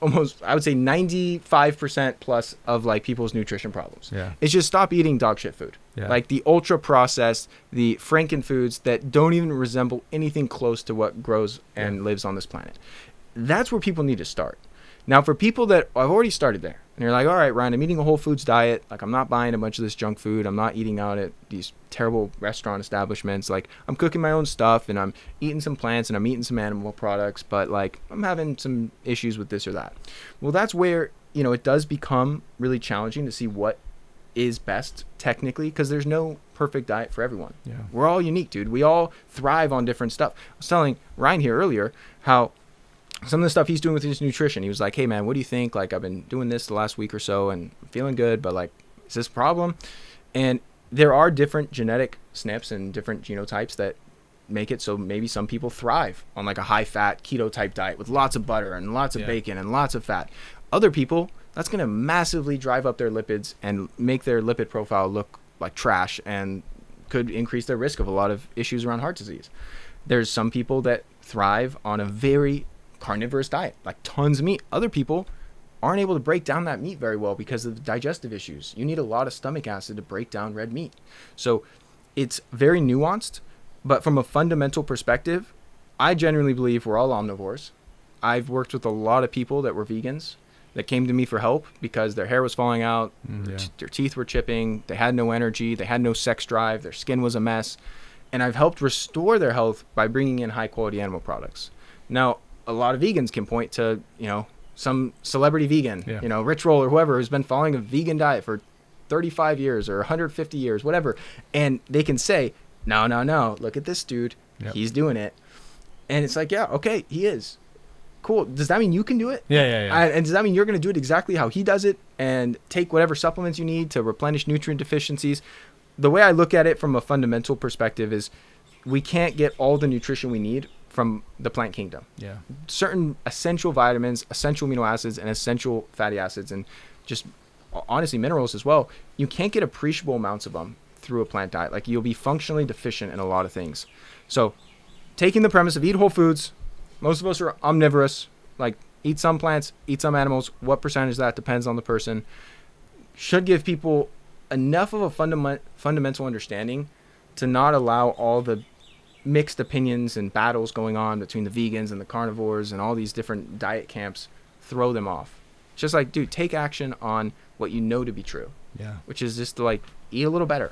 almost, I would say 95% plus of like people's nutrition problems. Yeah. It's just stop eating dog shit food. Yeah. Like the ultra processed, the Franken foods that don't even resemble anything close to what grows and lives on this planet. That's where people need to start. Now for people that I've already started there, and you're like, all right, Ryan, I'm eating a whole foods diet. Like I'm not buying a bunch of this junk food. I'm not eating out at these terrible restaurant establishments. Like I'm cooking my own stuff and I'm eating some plants and I'm eating some animal products, but like I'm having some issues with this or that. Well, that's where, you know, it does become really challenging to see what is best technically, because there's no perfect diet for everyone. Yeah. We're all unique, dude. We all thrive on different stuff. I was telling Ryan here earlier how some of the stuff he's doing with his nutrition, he was like, hey man, what do you think? Like I've been doing this the last week or so and I'm feeling good, but like, is this a problem? And there are different genetic SNPs and different genotypes that make it so maybe some people thrive on like a high fat keto type diet with lots of butter and lots of bacon and lots of fat. Other people, that's going to massively drive up their lipids and make their lipid profile look like trash and could increase their risk of a lot of issues around heart disease. There's some people that thrive on a very carnivorous diet, like tons of meat. Other people aren't able to break down that meat very well because of the digestive issues. You need a lot of stomach acid to break down red meat. So it's very nuanced, but from a fundamental perspective, I genuinely believe we're all omnivores. I've worked with a lot of people that were vegans that came to me for help because their hair was falling out, their teeth were chipping, they had no energy, they had no sex drive, their skin was a mess. And I've helped restore their health by bringing in high quality animal products. Now, a lot of vegans can point to, some celebrity vegan, Rich Roll or whoever who's been following a vegan diet for 35 years or 150 years, whatever. And they can say, no, look at this dude. Yep. He's doing it. And it's like, yeah, okay, he is. Cool. Does that mean you can do it? Yeah. And does that mean you're going to do it exactly how he does it and take whatever supplements you need to replenish nutrient deficiencies? The way I look at it from a fundamental perspective is we can't get all the nutrition we need from the plant kingdom. Yeah. Certain essential vitamins, essential amino acids, and essential fatty acids, and just honestly minerals as well, you can't get appreciable amounts of them through a plant diet. Like, you'll be functionally deficient in a lot of things. So taking the premise of eat whole foods, most of us are omnivorous, like eat some plants, eat some animals. What percentage of that depends on the person. Should give people enough of a fundamental understanding to not allow all the mixed opinions and battles going on between the vegans and the carnivores and all these different diet camps throw them off. It's just like, dude, take action on what you know to be true. Yeah. Which is just to like eat a little better.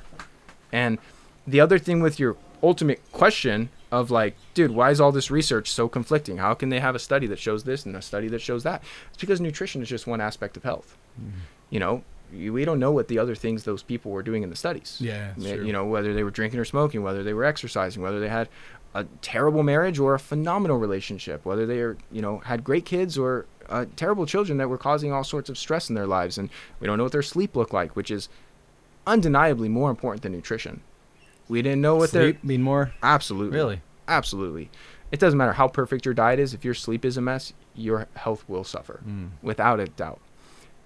And the other thing with your ultimate question of like, dude, why is all this research so conflicting? How can they have a study that shows this and a study that shows that? It's because nutrition is just one aspect of health. We don't know what the other things those people were doing in the studies. Yeah, true. Whether they were drinking or smoking, whether they were exercising, whether they had a terrible marriage or a phenomenal relationship, whether they are, had great kids or terrible children that were causing all sorts of stress in their lives. And we don't know what their sleep looked like, which is undeniably more important than nutrition. We didn't know what sleep mean more? Absolutely. Really? Absolutely. It doesn't matter how perfect your diet is. If your sleep is a mess, your health will suffer without a doubt.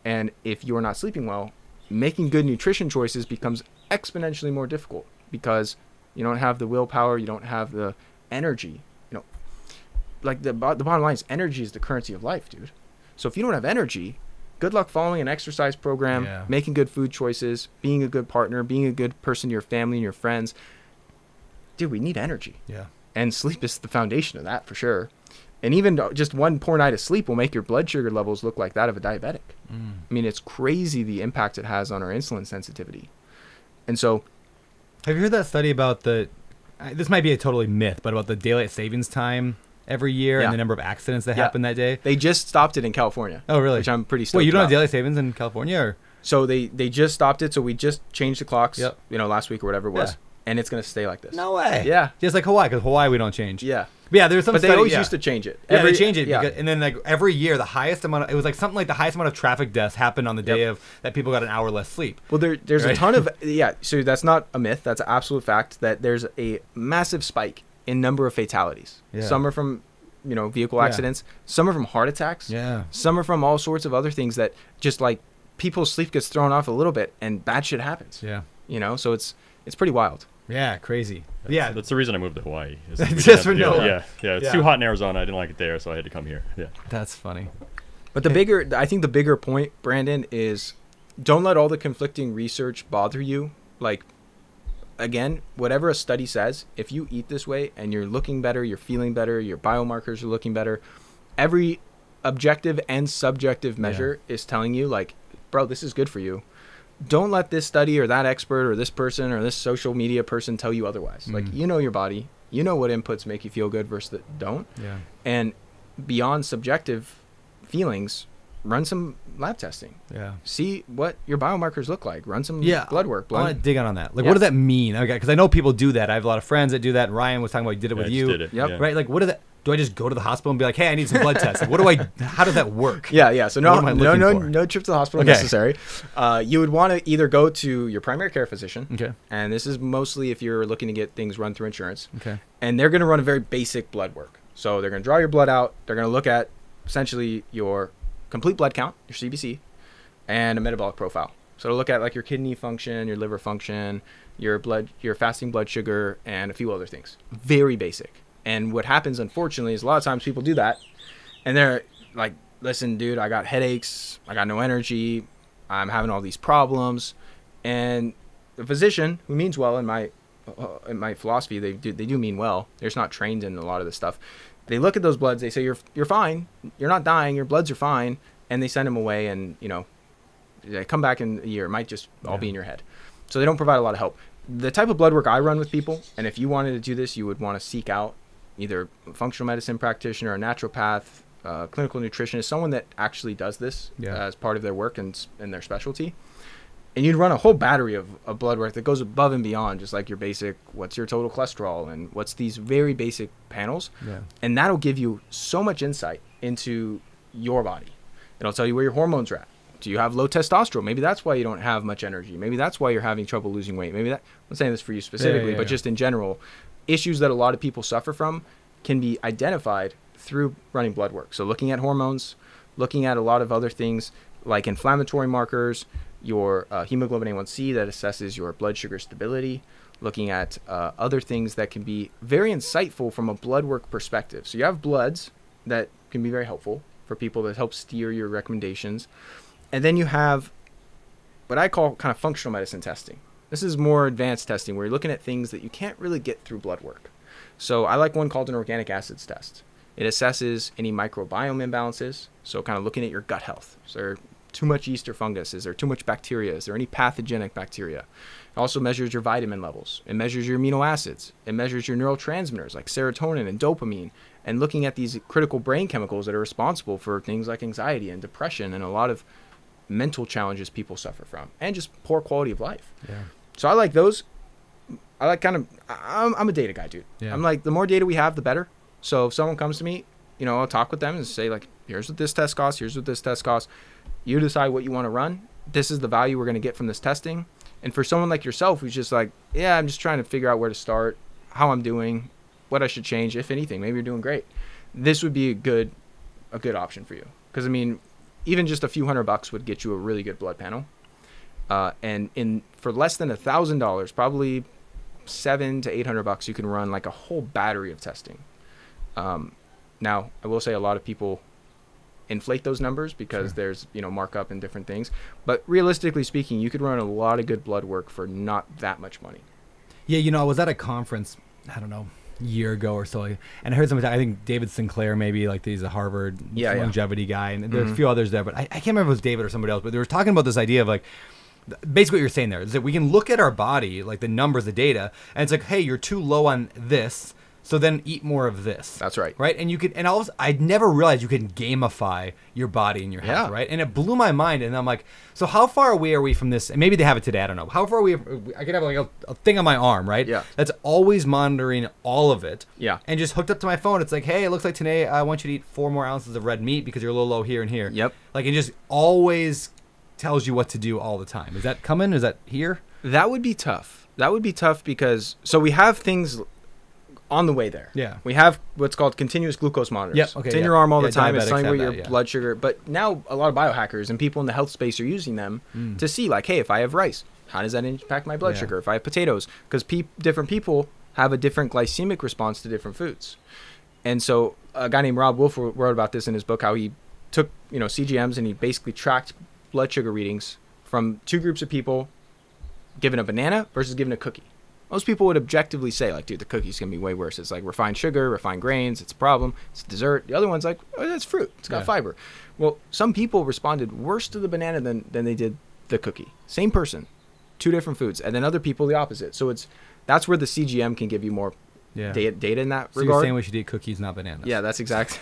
And if you're not sleeping well, making good nutrition choices becomes exponentially more difficult because you don't have the willpower, you don't have the energy. Like the bottom line is energy is the currency of life, dude. So if you don't have energy, good luck following an exercise program, making good food choices, being a good partner, being a good person to your family and your friends. Dude, we need energy. Yeah. And sleep is the foundation of that for sure. And even just one poor night of sleep will make your blood sugar levels look like that of a diabetic. I mean, it's crazy the impact it has on our insulin sensitivity. And so, have you heard that study about this might be a totally myth, but about the daylight savings time every year and the number of accidents that happen that day? They just stopped it in California. Oh, really? Which I'm pretty stoked Wait, you don't about. have daylight savings in California? Or? So they just stopped it. So we just changed the clocks, last week or whatever it was. Yeah. And it's going to stay like this. No way. Yeah. Just like Hawaii, because Hawaii we don't change. Yeah. But yeah, there's some But they study, always used to change it. They change it. Because, and then like every year, the highest amount it was like something like the highest amount of traffic deaths happened on the day of that people got an hour less sleep. Well, there's a ton of, so that's not a myth. That's an absolute fact that there's a massive spike in number of fatalities. Yeah. Some are from, vehicle accidents. Some are from heart attacks. Yeah. Some are from all sorts of other things that just like people's sleep gets thrown off a little bit and bad shit happens. Yeah. So it's pretty wild. Yeah, crazy. That's the reason I moved to Hawaii. Just for no. Yeah, it's too hot in Arizona. I didn't like it there, so I had to come here. Yeah, that's funny. But I think the bigger point, Brandon, is don't let all the conflicting research bother you. Like, again, whatever a study says, if you eat this way and you're looking better, you're feeling better, your biomarkers are looking better, every objective and subjective measure is telling you, like, bro, this is good for you. Don't let this study or that expert or this person or this social media person tell you otherwise. Like, you know your body. You know what inputs make you feel good versus that don't. Yeah. And beyond subjective feelings, run some lab testing. Yeah. See what your biomarkers look like. Run some blood work. I want to dig on that. Like, what does that mean? Okay, because I know people do that. I have a lot of friends that do that. Ryan was talking about he did it with you. Did it. Yep. Right? Like, what does that... do I just go to the hospital and be like, hey, I need some blood tests? Like, what do I? How does that work? Yeah. So What am I looking for? no trip to the hospital Okay. necessary. You would want to either go to your primary care physician. Okay. And this is mostly if you're looking to get things run through insurance. Okay. And they're going to run a very basic blood work. So they're going to draw your blood out. They're going to look at essentially your complete blood count, your CBC, and a metabolic profile. So to look at like your kidney function, your liver function, your fasting blood sugar, and a few other things. Very basic. And what happens, unfortunately, is a lot of times people do that, and they're like, listen, dude, I got headaches, I got no energy, I'm having all these problems. And the physician, who means well in my philosophy, they do mean well. They're just not trained in a lot of this stuff. They look at those bloods, they say, you're fine, you're not dying, your bloods are fine, and they send them away, and, you know, they come back in a year. It might just all be in your head. So they don't provide a lot of help. The type of blood work I run with people, and if you wanted to do this, you would want to seek out either a functional medicine practitioner, a naturopath, clinical nutritionist, someone that actually does this as part of their work and their specialty. And you'd run a whole battery of blood work that goes above and beyond just like your basic, what's your total cholesterol and what's these very basic panels. Yeah. And that'll give you so much insight into your body. It'll tell you where your hormones are at. Do you have low testosterone? Maybe that's why you don't have much energy. Maybe that's why you're having trouble losing weight. Maybe that, I'm not saying this for you specifically, but just in general, issues that a lot of people suffer from can be identified through running blood work. So looking at hormones, looking at a lot of other things like inflammatory markers, your hemoglobin A1C that assesses your blood sugar stability, looking at other things that can be very insightful from a blood work perspective. So you have bloods that can be very helpful for people that help steer your recommendations. And then you have what I call kind of functional medicine testing. This is more advanced testing where you're looking at things that you can't really get through blood work. So I like one called an organic acids test. It assesses any microbiome imbalances. So kind of looking at your gut health. Is there too much yeast or fungus? Is there too much bacteria? Is there any pathogenic bacteria? It also measures your vitamin levels. It measures your amino acids. It measures your neurotransmitters like serotonin and dopamine. And looking at these critical brain chemicals that are responsible for things like anxiety and depression and a lot of mental challenges people suffer from, and just poor quality of life. Yeah. So I like those. I like I'm a data guy, dude. Yeah. I'm like, the more data we have, the better. So if someone comes to me, you know, I'll talk with them and say like, here's what this test costs. Here's what this test costs. You decide what you want to run. This is the value we're going to get from this testing. And for someone like yourself, who's just like, yeah, I'm just trying to figure out where to start, how I'm doing, what I should change, if anything, maybe you're doing great. This would be a good option for you. Because I mean, even just a few $100 would get you a really good blood panel. And for less than $1,000, probably $700 to $800, you can run like a whole battery of testing. Now, I will say a lot of people inflate those numbers because there's, you know, markup and different things. But realistically speaking, you could run a lot of good blood work for not that much money. Yeah, you know, I was at a conference, I don't know, year ago or so, and I heard somebody, I think David Sinclair, maybe, like he's a Harvard longevity guy, and there's a few others there, but I can't remember if it was David or somebody else, but they were talking about this idea of like, basically what you're saying there is that we can look at our body, like the numbers, the data, and it's like, hey, you're too low on this, so then eat more of this. That's right. Right? And you could, and also, I'd never realized you can gamify your body and your health, right? And it blew my mind, and I'm like, so how far away are we from this? And maybe they have it today, I don't know. How far are we? I could have like a thing on my arm, right? Yeah. That's always monitoring all of it. Yeah. And just hooked up to my phone. It's like, hey, it looks like today I want you to eat 4 more ounces of red meat because you're a little low here and here. Yep. Like, it just always tells you what to do all the time. Is that coming? Is that here? That would be tough. That would be tough because, so we have things on the way there. Yeah. We have what's called continuous glucose monitors. Yep. Okay, it's in your arm all the time. It's telling where your blood sugar. But now a lot of biohackers and people in the health space are using them to see like, hey, if I have rice, how does that impact my blood sugar? If I have potatoes, because different people have a different glycemic response to different foods. And so a guy named Rob Wolf wrote about this in his book, how he took, you know, CGMs and he basically tracked blood sugar readings from 2 groups of people given a banana versus given a cookie. Most people would objectively say, like, dude, the cookie's going to be way worse. It's like refined sugar, refined grains. It's a problem. It's dessert. The other one's like, oh, that's fruit. It's got fiber. Well, some people responded worse to the banana than they did the cookie. Same person, 2 different foods. And then other people, the opposite. So that's where the CGM can give you more data in that So regard. you're saying we should eat cookies, not bananas. Yeah, that's the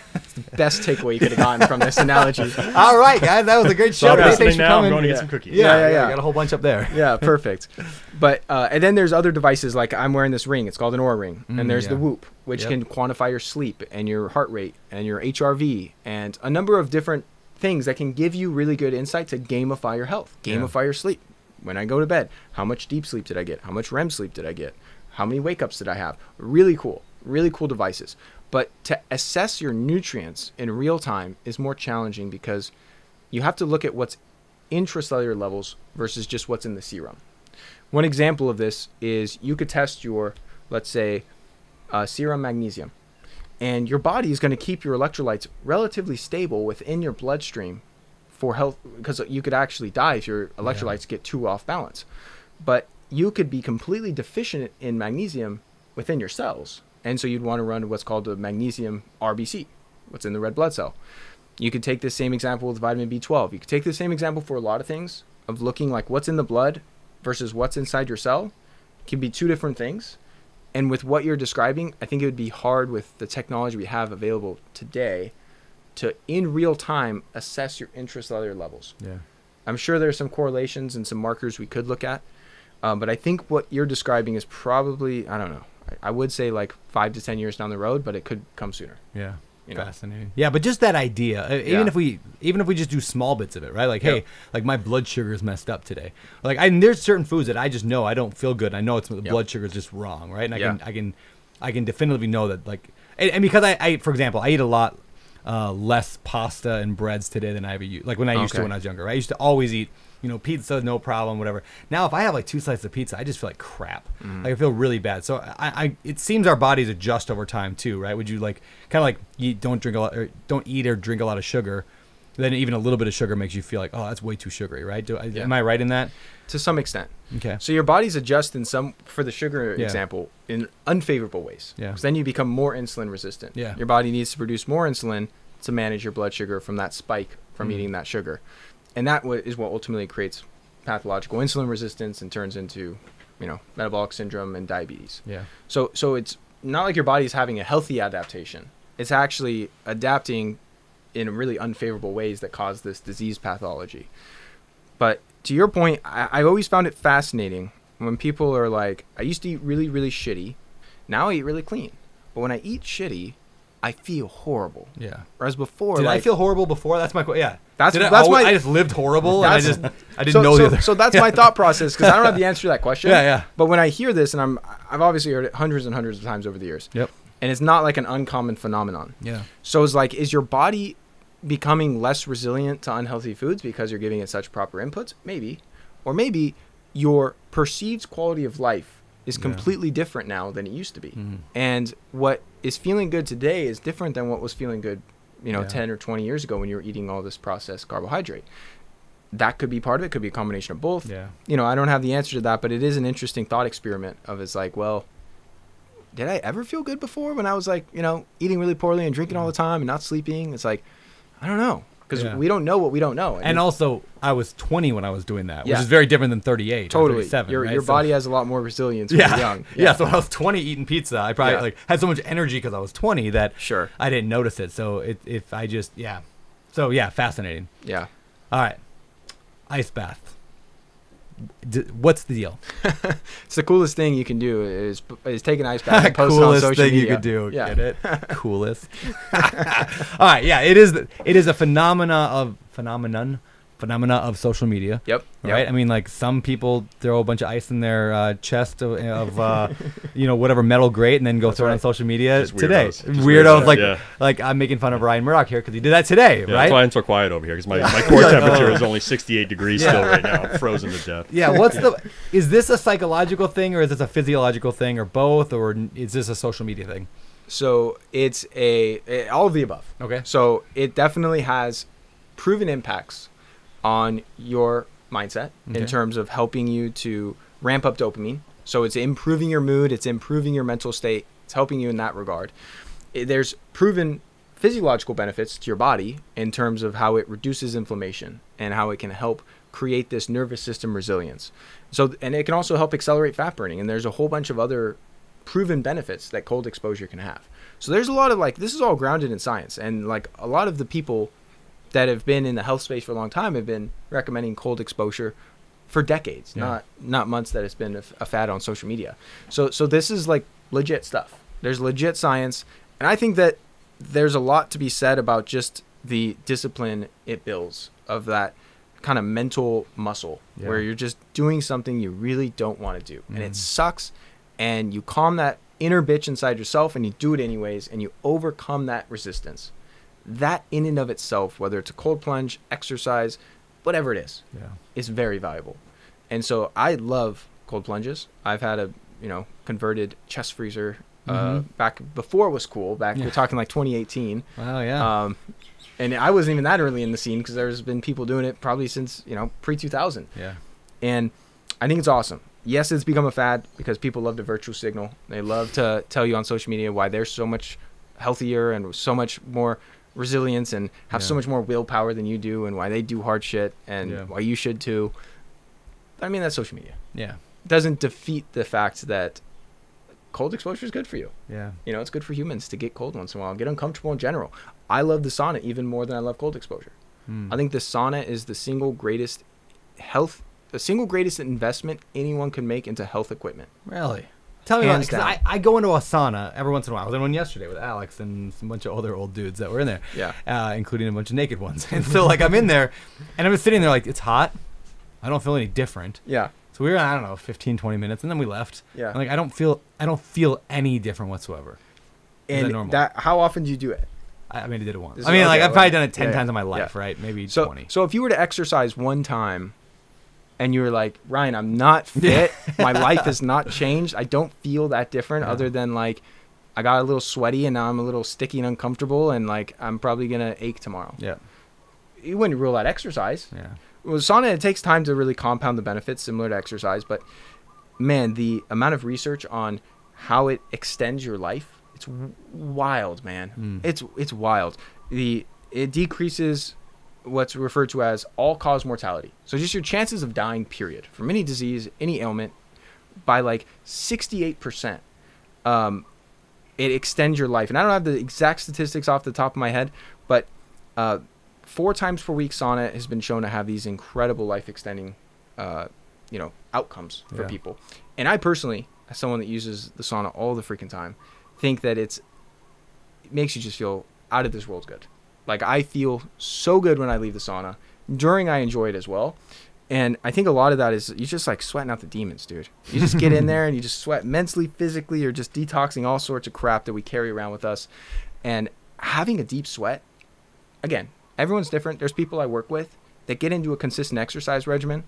best takeaway you could have gotten from this analogy. All right, guys, that was a great show. So I'm Thanks listening for now. I'm coming. going to get Yeah. some cookies. Yeah. Got a whole bunch up there. Yeah, perfect. But and then there's other devices, like I'm wearing this ring. It's called an Oura ring, and there's the Whoop, which can quantify your sleep and your heart rate and your HRV and a number of different things that can give you really good insight to gamify your health, gamify your sleep. When I go to bed, how much deep sleep did I get? How much REM sleep did I get? How many wake ups did I have? Really cool devices. But to assess your nutrients in real time is more challenging because you have to look at what's intracellular levels versus just what's in the serum. One example of this is you could test your, let's say, serum magnesium. And your body is going to keep your electrolytes relatively stable within your bloodstream for health, because you could actually die if your electrolytes get too off balance. But you could be completely deficient in magnesium within your cells. And so you'd want to run what's called a magnesium RBC, what's in the red blood cell. You could take this same example with vitamin B12. You could take the same example for a lot of things of looking like what's in the blood versus what's inside your cell. It can be two different things. And with what you're describing, I think it would be hard with the technology we have available today to, in real time, assess your intracellular levels. Yeah. I'm sure there's some correlations and some markers we could look at. But I think what you're describing is probably, I don't know, I would say like 5 to 10 years down the road, but it could come sooner. Yeah. You know? Fascinating. Yeah, but just that idea, even if we just do small bits of it, right? Like, hey, like my blood sugar is messed up today. Like, there's certain foods that I just know I don't feel good. I know it's the blood sugar is just wrong, right? And I can definitively know that, like, and because I for example, I eat a lot less pasta and breads today than I ever used, like when I used to when I was younger. Right? I used to always eat, pizza, no problem, whatever. Now, if I have like 2 slices of pizza, I just feel like crap. Like I feel really bad. So it seems our bodies adjust over time too, right? Would you like kind of like you don't eat or drink a lot of sugar, then even a little bit of sugar makes you feel like, oh, that's way too sugary, right? Am I right in that? To some extent. Okay. So your bodies adjust for the sugar example, in unfavorable ways. Yeah. Because then you become more insulin resistant. Yeah. Your body needs to produce more insulin to manage your blood sugar from that spike from eating that sugar. And that is what ultimately creates pathological insulin resistance and turns into, metabolic syndrome and diabetes. Yeah. So it's not like your body's having a healthy adaptation. It's actually adapting in really unfavorable ways that cause this disease pathology. But to your point, I've always found it fascinating when people are like, I used to eat really, really shitty. Now I eat really clean. But when I eat shitty, I feel horrible. Yeah. Whereas before, did I feel horrible before? That's my question. Yeah. I just lived horrible and I didn't know the other. So that's my thought process, because I don't have the answer to that question. Yeah. But when I hear this, and I've obviously heard it hundreds and hundreds of times over the years. Yep. And it's not like an uncommon phenomenon. Yeah. So it's like, is your body becoming less resilient to unhealthy foods because you're giving it such proper inputs? Maybe. Or maybe your perceived quality of life is completely different now than it used to be. And what is feeling good today is different than what was feeling good 10 or 20 years ago when you were eating all this processed carbohydrate. That could be part of it. Could be a combination of both. Yeah. I don't have the answer to that, but it is an interesting thought experiment of, it's like, well, did I ever feel good before when I was like, eating really poorly and drinking all the time and not sleeping? It's like, I don't know. Because we don't know what we don't know. And also, I was 20 when I was doing that, which is very different than 38 totally. or 37. Your body has a lot more resilience when you're young. Yeah, so when I was 20 eating pizza, I probably had so much energy because I was 20 that I didn't notice it. So if I just, So, fascinating. Yeah. All right. Ice bath. What's the deal? It's the coolest thing you can do is take an ice bath and post it on social media. Coolest thing you could do. Yeah. Get it? Coolest. All right. Yeah. It is a phenomenon of social media. Yep. Right. I mean, like, some people throw a bunch of ice in their chest of whatever metal grate and then go throw it on social media today. Weirdos like I'm making fun of Ryan Murdock here because he did that today. Right. That's why I'm so quiet over here, because my core temperature is only 68 degrees still right now. I'm frozen to death. Yeah. Is this a psychological thing, or is this a physiological thing, or both, or is this a social media thing? So it's all of the above. Okay. So it definitely has proven impacts on your mindset in terms of helping you to ramp up dopamine. So it's improving your mood, it's improving your mental state, it's helping you in that regard. There's proven physiological benefits to your body in terms of how it reduces inflammation and how it can help create this nervous system resilience. So, and it can also help accelerate fat burning. And there's a whole bunch of other proven benefits that cold exposure can have. So there's a lot of like, this is all grounded in science, and like a lot of the people that have been in the health space for a long time have been recommending cold exposure for decades, not months that it's been a fad on social media. So this is like legit stuff. There's legit science, and I think that there's a lot to be said about just the discipline it builds of that kind of mental muscle where you're just doing something you really don't want to do, and it sucks, and you calm that inner bitch inside yourself and you do it anyways, and you overcome that resistance. That in and of itself, whether it's a cold plunge, exercise, whatever it is very valuable. And so I love cold plunges. I've had a converted chest freezer back before it was cool. We're talking like 2018. Wow, yeah. And I wasn't even that early in the scene because there's been people doing it probably since pre-2000. Yeah. And I think it's awesome. Yes, it's become a fad because people love to virtue signal. They love to tell you on social media why they're so much healthier and so much more resilience and have so much more willpower than you do, and why they do hard shit and why you should too. I mean, that's social media. Yeah. It doesn't defeat the fact that cold exposure is good for you. Yeah. It's good for humans to get cold once in a while, get uncomfortable in general. I love the sauna even more than I love cold exposure. I think the sauna is the single greatest investment anyone can make into health equipment. Really? Tell me about it, Hands because I go into a sauna every once in a while. I was in one yesterday with Alex and a bunch of other old dudes that were in there, including a bunch of naked ones. And so, like, I'm in there, and I'm just sitting there like, it's hot. I don't feel any different. Yeah. So we were, I don't know, 15, 20 minutes, and then we left. Yeah. And, like, I don't feel any different whatsoever. Is that normal? How often do you do it? I mean, I did it once. This I mean, is- like, okay, I've probably well, done it 10 yeah, times in my life, yeah. right? Maybe So 20. So if you were to exercise one time and you were like, Ryan, I'm not fit. My life has not changed. I don't feel that different other than like I got a little sweaty and now I'm a little sticky and uncomfortable and like I'm probably going to ache tomorrow. Yeah. You wouldn't rule out exercise. Yeah. Well, sauna, it takes time to really compound the benefits similar to exercise. But man, the amount of research on how it extends your life, it's wild, man. It's wild. It decreases what's referred to as all-cause mortality. So just your chances of dying, period, from any disease, any ailment, by like 68%. It extends your life. And I don't have the exact statistics off the top of my head, but 4 times per week sauna has been shown to have these incredible life-extending, outcomes for people. And I personally, as someone that uses the sauna all the freaking time, think that it makes you just feel out of this world good. Like, I feel so good when I leave the sauna. During, I enjoy it as well. And I think a lot of that is you just like sweating out the demons, dude. You just get in there and you just sweat mentally, physically. You're just detoxing all sorts of crap that we carry around with us. And having a deep sweat, again, everyone's different. There's people I work with that get into a consistent exercise regimen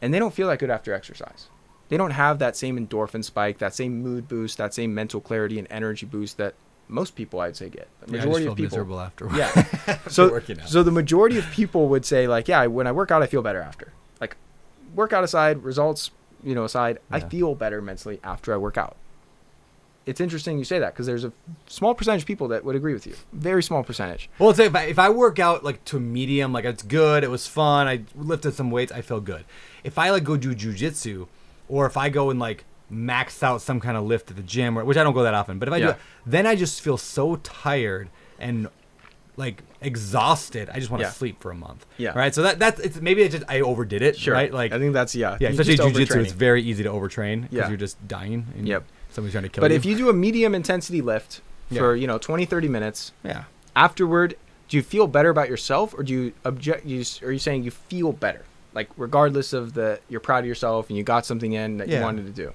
and they don't feel that good after exercise. They don't have that same endorphin spike, that same mood boost, that same mental clarity and energy boost that most people, I'd say, get. The majority of people. Miserable afterwards. Yeah. So the majority of people would say, like, yeah, when I work out, I feel better after. Like, workout aside, results, aside, I feel better mentally after I work out. It's interesting you say that because there's a small percentage of people that would agree with you. Very small percentage. Well, let's say if I work out like to medium, like it's good, it was fun, I lifted some weights, I feel good. If I like go do jujitsu, or if I go and like max out some kind of lift at the gym, which I don't go that often, but if I do it, then I just feel so tired and like exhausted. I just want to sleep for a month. Yeah. Right. So that's maybe I overdid it. Sure. Right. Like I think that's Yeah. Especially jujitsu, it's very easy to overtrain because you're just dying. And somebody's trying to kill you. But if you do a medium intensity lift for 20, 30 minutes, afterward, do you feel better about yourself, or do you are you saying you feel better, like regardless of you're proud of yourself and you got something in that you wanted to do?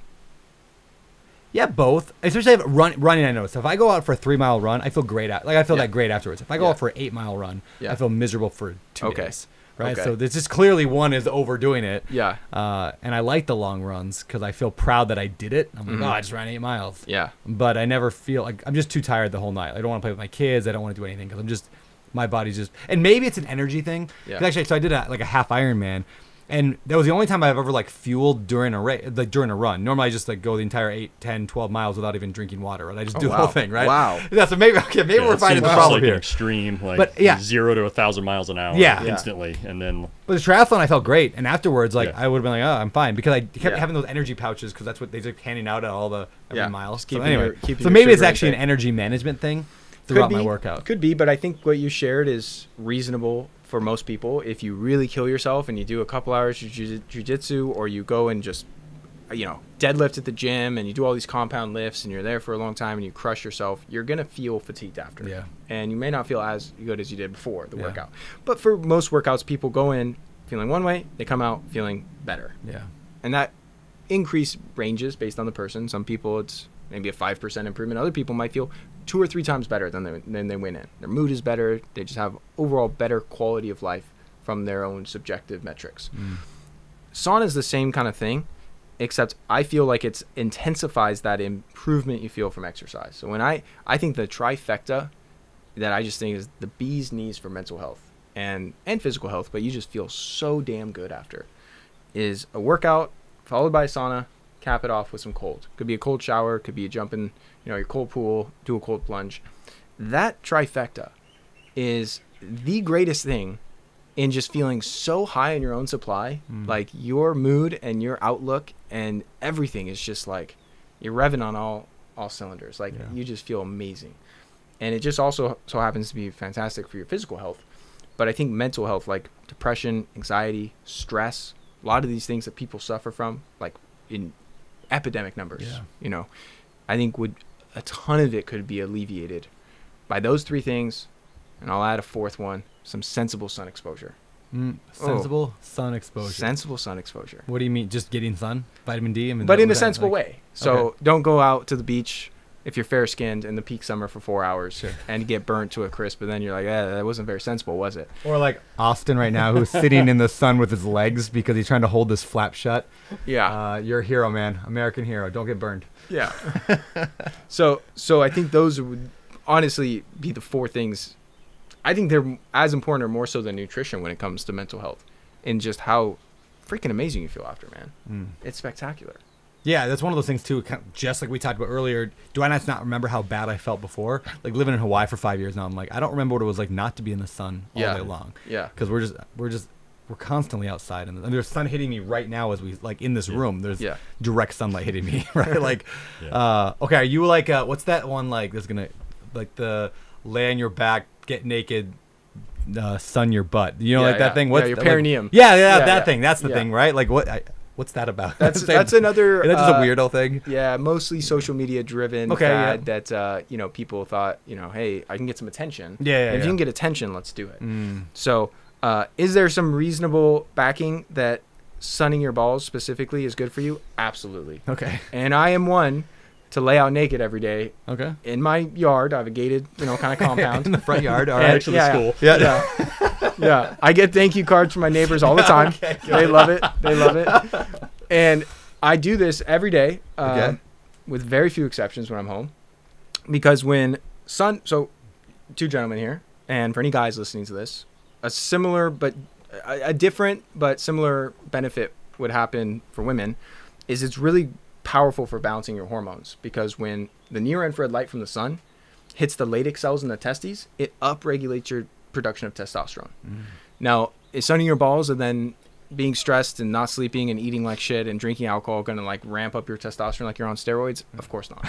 Yeah, both. Especially if running, I notice. If I go out for a 3-mile run, I feel great. I feel that great afterwards. If I go out for an 8-mile run, I feel miserable for 2 days. Right. Okay. So this is clearly one is overdoing it. Yeah. And I like the long runs because I feel proud that I did it. I'm like, I just ran 8 miles. Yeah. But I never feel like I'm just too tired the whole night. I don't want to play with my kids. I don't want to do anything because my body's just. And maybe it's an energy thing. Yeah. Actually, so I did a half Ironman. And that was the only time I've ever like fueled during a race, like during a run. Normally I just like go the entire 8, 10, 12 miles without even drinking water. Right? I just do the whole thing, right? Wow. Yeah, so maybe we're finding the problem like here. An extreme, like But, yeah. 0 to 1,000 miles an hour, Yeah. instantly, and then. But the triathlon, I felt great, and afterwards, like Yeah. I would have been like, "Oh, I'm fine," because I kept Yeah. having those energy pouches because that's what they just handing out at all the every Yeah. mile. Just So keeping anyway, your- keeping so your maybe it's sugar actually an intake. energy management thing throughout my be, workout. Could be, but I think what you shared is reasonable for most people. If you really kill yourself and you do a couple hours of jiu-jitsu, or you go and just, deadlift at the gym and you do all these compound lifts and you're there for a long time and you crush yourself, you're going to feel fatigued after. Yeah. And you may not feel as good as you did before the Yeah. workout. But for most workouts, people go in feeling one way, they come out feeling better. Yeah. And that increase ranges based on the person. Some people it's maybe a 5% improvement. Other people might feel 2 or 3 times better than they went in. Their mood is better. They just have overall better quality of life from their own subjective metrics. Sauna is the same kind of thing, except I feel like it intensifies that improvement you feel from exercise. So when I think the trifecta that I just think is the bee's knees for mental health and physical health, but you just feel so damn good after, is a workout followed by a sauna, cap it off with some cold. Could be a cold shower, could be a jump in, your cold pool, do a cold plunge. That trifecta is the greatest thing in just feeling so high in your own supply. Like your mood and your outlook and everything is just like you're revving on all cylinders. Like you just feel amazing. And it just also so happens to be fantastic for your physical health. But I think mental health, like depression, anxiety, stress, a lot of these things that people suffer from, like in epidemic numbers, I think a ton of it could be alleviated by those 3 things. And I'll add a 4th one, some sensible sun exposure. Sensible sun exposure. Sensible sun exposure. What do you mean? Just getting sun, vitamin D? I mean, But in a that, sensible like- way. So don't go out to the beach if you're fair-skinned in the peak summer for 4 hours and get burnt to a crisp. But then you're like, that wasn't very sensible, was it? Or like Austin right now, who's sitting in the sun with his legs because he's trying to hold this flap shut. Yeah. You're a hero, man. American hero. Don't get burned. Yeah. So I think those would honestly be the 4 things. I think they're as important or more so than nutrition when it comes to mental health, and just how freaking amazing you feel after, man. It's spectacular. Yeah, that's one of those things too. Just like we talked about earlier, do I not remember how bad I felt before? Like living in Hawaii for 5 years now, I'm like, I don't remember what it was like not to be in the sun all day long. Yeah. Because we're constantly outside, and there's sun hitting me right now as we like in this room. There's direct sunlight hitting me, right? Like, okay, are you like what's that one like? That's gonna like the lay on your back, get naked, sun your butt. Like that thing. What's your perineum? Like, that thing. That's the thing, right? Like what's that about? That's another. Is that just a weirdo thing? Yeah, mostly social media driven. Okay, that people thought, hey, I can get some attention. Yeah. If you can get attention, let's do it. So, is there some reasonable backing that sunning your balls specifically is good for you? Absolutely. Okay. And I am one to lay out naked every day. Okay. In my yard, I have a gated, kind of compound. In the front yard. All And- right. Right to the school. Yeah. I get thank you cards from my neighbors all the time. They love it. And I do this every day, with very few exceptions when I'm home, because so 2 gentlemen here, and for any guys listening to this, a similar but a different but similar benefit would happen for women is it's really powerful for balancing your hormones, because when the near-infrared light from the sun hits the Leydig cells in the testes, it upregulates your production of testosterone. Now, is sunning your balls and then being stressed and not sleeping and eating like shit and drinking alcohol going to like ramp up your testosterone like you're on steroids? Of course not.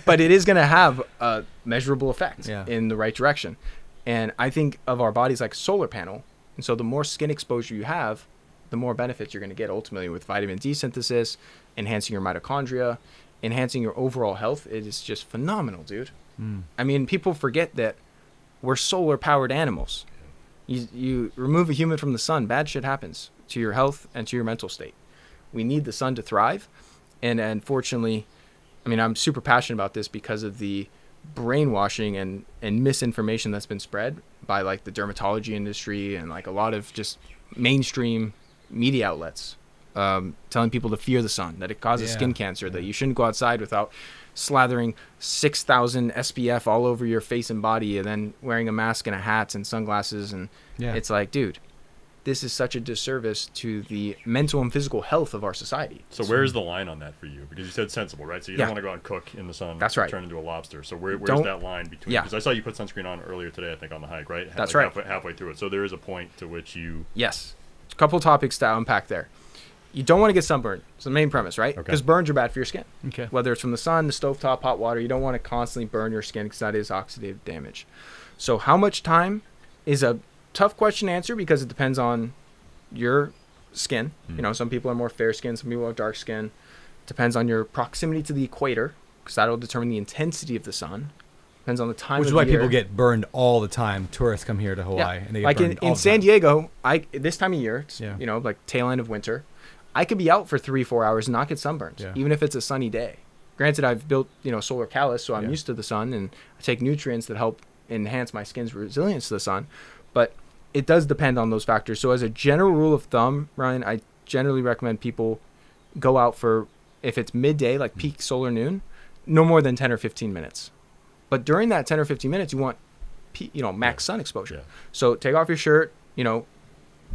But it is going to have a measurable effect in the right direction. And I think of our bodies like a solar panel. And so the more skin exposure you have, the more benefits you're going to get ultimately with vitamin D synthesis, enhancing your mitochondria, enhancing your overall health. It is just phenomenal, dude. I mean, people forget that we're solar powered animals. You remove a human from the sun, bad shit happens to your health and to your mental state. We need the sun to thrive. And unfortunately, I mean, I'm super passionate about this because of the brainwashing and misinformation that's been spread by like the dermatology industry and like a lot of just mainstream media outlets, telling people to fear the sun, that it causes skin cancer, that you shouldn't go outside without slathering 6,000 SPF all over your face and body, and then wearing a mask and a hat and sunglasses. And it's like, dude, this is such a disservice to the mental and physical health of our society. So where's the line on that for you? Because you said sensible, right? So you don't want to go out and cook in the sun. That's right. Turn into a lobster. So where's Don't- that line between? Yeah. Because I saw you put sunscreen on earlier today, I think, on the hike, right? That's Like right. Halfway through it. So there is a point to which you... Yes. A couple topics to unpack there. You don't want to get sunburned. It's the main premise, right? Okay. Because burns are bad for your skin. Okay. Whether it's from the sun, the stovetop, hot water, you don't want to constantly burn your skin because that is oxidative damage. So how much time is a tough question to answer because it depends on your skin. You know, some people are more fair skin, some people are dark skin. Depends on your proximity to the equator because that'll determine the intensity of the sun. Depends on the time Which of is why the year. people get burned all the time. Tourists come here to Hawaii and they get like burned all in the San time. Diego, this time of year, it's, Yeah. you know, like tail end of winter, I could be out for 3-4 hours and not get sunburned, Yeah. even if it's a sunny day. Granted, I've built, you know, solar callus, so I'm Yeah. used to the sun and I take nutrients that help enhance my skin's resilience to the sun. But it does depend on those factors. So as a general rule of thumb, Ryan, I generally recommend people go out for, if it's midday, like peak solar noon, no more than 10 or 15 minutes. But during that 10 or 15 minutes, you want, max sun exposure. Yeah. So take off your shirt,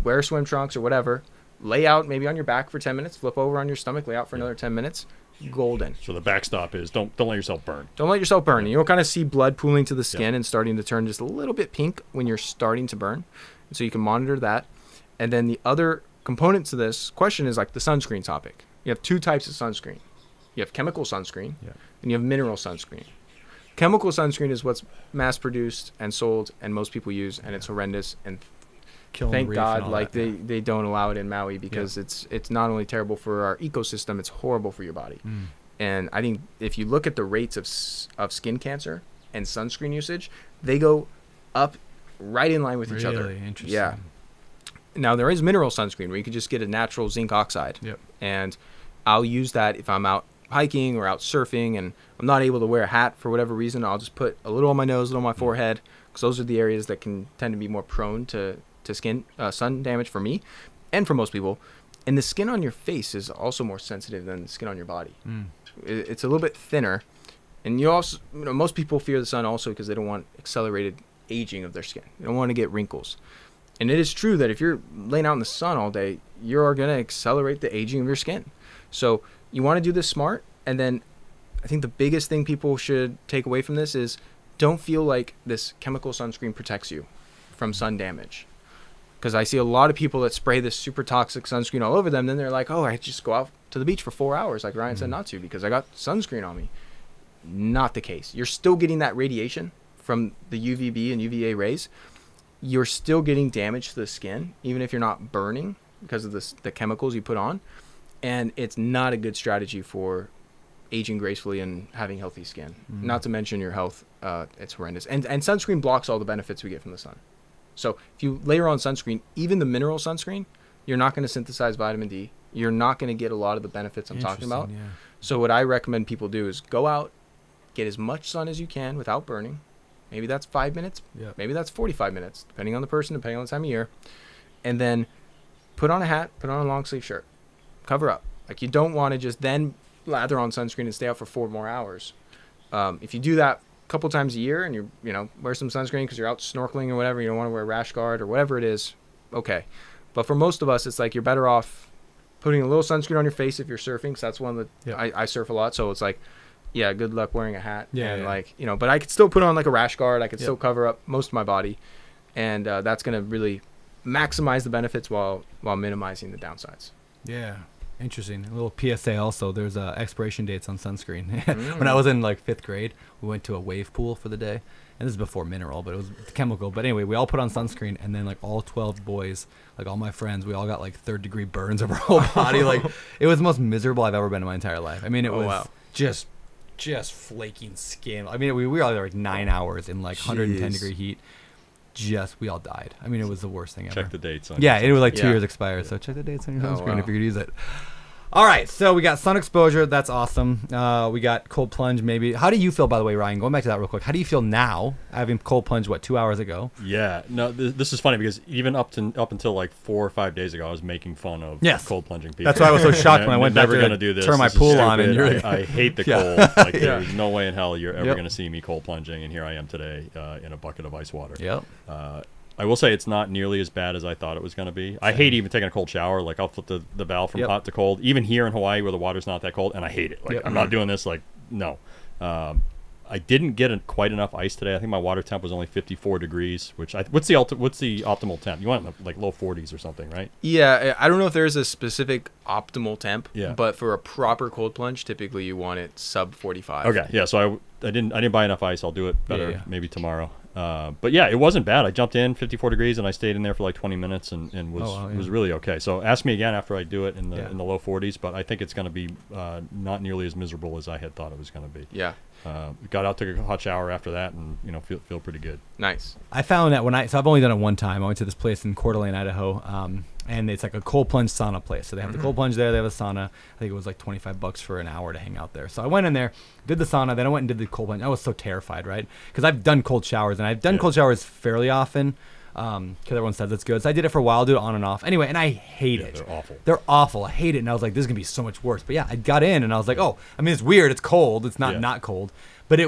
wear swim trunks or whatever, lay out maybe on your back for 10 minutes, flip over on your stomach, lay out for another 10 minutes, golden. So the backstop is don't let yourself burn. Don't let yourself burn. You'll kind of see blood pooling to the skin and starting to turn just a little bit pink when you're starting to burn. And so you can monitor that. And then the other component to this question is like the sunscreen topic. You have two types of sunscreen. You have chemical sunscreen and you have mineral sunscreen. Chemical sunscreen is what's mass produced and sold and most people use, and it's horrendous. And Killing thank reef and God, all like that. they don't allow it in Maui because it's not only terrible for our ecosystem, it's horrible for your body. And I think if you look at the rates of skin cancer and sunscreen usage, they go up right in line with each other. Really interesting. Yeah. Now there is mineral sunscreen where you can just get a natural zinc oxide. Yep. And I'll use that if I'm out hiking or out surfing and I'm not able to wear a hat for whatever reason. I'll just put a little on my nose, a little on my forehead, because those are the areas that can tend to be more prone to skin sun damage for me and for most people. And the skin on your face is also more sensitive than the skin on your body. It's a little bit thinner. And you also, most people fear the sun also because they don't want accelerated aging of their skin. They don't want to get wrinkles. And it is true that if you're laying out in the sun all day, you're going to accelerate the aging of your skin. So you want to do this smart. And then I think the biggest thing people should take away from this is don't feel like this chemical sunscreen protects you from sun damage. Because I see a lot of people that spray this super toxic sunscreen all over them. Then they're like, oh, I just go out to the beach for 4 hours, like Ryan said not to, because I got sunscreen on me. Not the case. You're still getting that radiation from the UVB and UVA rays. You're still getting damage to the skin, even if you're not burning because of the chemicals you put on. And it's not a good strategy for aging gracefully and having healthy skin. Not to mention your health. It's horrendous. And sunscreen blocks all the benefits we get from the sun. So if you layer on sunscreen, even the mineral sunscreen, you're not going to synthesize vitamin D. You're not going to get a lot of the benefits I'm talking about. Yeah. So what I recommend people do is go out, get as much sun as you can without burning. Maybe that's 5 minutes. Yep. Maybe that's 45 minutes, depending on the person, depending on the time of year. And then put on a hat, put on a long sleeve shirt, cover up. Like you don't want to just then lather on sunscreen and stay out for 4 more hours. If you do that a couple times a year and you wear some sunscreen because you're out snorkeling or whatever, you don't want to wear a rash guard or whatever it is, okay. But for most of us, it's like you're better off putting a little sunscreen on your face if you're surfing. Cause that's one of the I surf a lot, so it's like, yeah, good luck wearing a hat. Like but I could still put on like a rash guard. I could still cover up most of my body, and that's gonna really maximize the benefits while minimizing the downsides. Yeah. Interesting. A little PSA also. There's expiration dates on sunscreen. When I was in like 5th grade, we went to a wave pool for the day. And this is before mineral, but it was chemical. But anyway, we all put on sunscreen, and then like all 12 boys, like all my friends, we all got like 3rd-degree burns over our whole body. Like it was the most miserable I've ever been in my entire life. I mean, it was just flaking skin. I mean, we were out there like 9 hours in like 110-degree heat. We all died. I mean, it was the worst thing ever. Check the dates on it was like 2 Yeah. years expired. So check the dates on your sunscreen wow. if you could use it. All right, so we got sun exposure. That's awesome. We got cold plunge maybe. How do you feel, by the way, Ryan? Going back to that real quick. How do you feel now, having cold plunge, 2 hours ago? Yeah, no, this is funny because even up until like 4 or 5 days ago, I was making fun of cold plunging people. That's why I was so shocked when I went back never to gonna do this. turn my This is pool on, and stupid. you're I hate the Yeah. cold. Like there's no way in hell you're ever Yep. gonna see me cold plunging, and here I am today in a bucket of ice water. Yep. I will say it's not nearly as bad as I thought it was going to be. I hate even taking a cold shower. Like, I'll flip the valve from hot to cold, even here in Hawaii where the water's not that cold, and I hate it. Like, I'm not doing this. Like, no. I didn't get quite enough ice today. I think my water temp was only 54 degrees, which what's the optimal temp? You want like low 40s or something, right? Yeah, I don't know if there's a specific optimal temp, Yeah. but for a proper cold plunge, typically you want it sub 45. Okay, yeah. So I didn't buy enough ice. I'll do it better Yeah. maybe tomorrow. But yeah, it wasn't bad. I jumped in 54 degrees and I stayed in there for like 20 minutes and was really okay. So ask me again after I do it in the low 40s, but I think it's going to be not nearly as miserable as I had thought it was going to be. Yeah. Got out, took a hot shower after that, and feel pretty good. Nice. I found that so I've only done it one time. I went to this place in Coeur d'Alene, Idaho, and it's like a cold plunge sauna place. So they have the cold plunge there. They have a sauna. I think it was like $25 for an hour to hang out there. So I went in there, did the sauna, then I went and did the cold plunge. I was so terrified, right? Because I've done cold showers, and I've done cold showers fairly often. Because everyone says it's good. So I did it for a while, do it on and off. Anyway, and I hate it. They're awful. They're awful. I hate it. And I was like, this is going to be so much worse. But yeah, I got in and I was like, oh, I mean, it's weird. It's cold. It's not cold. But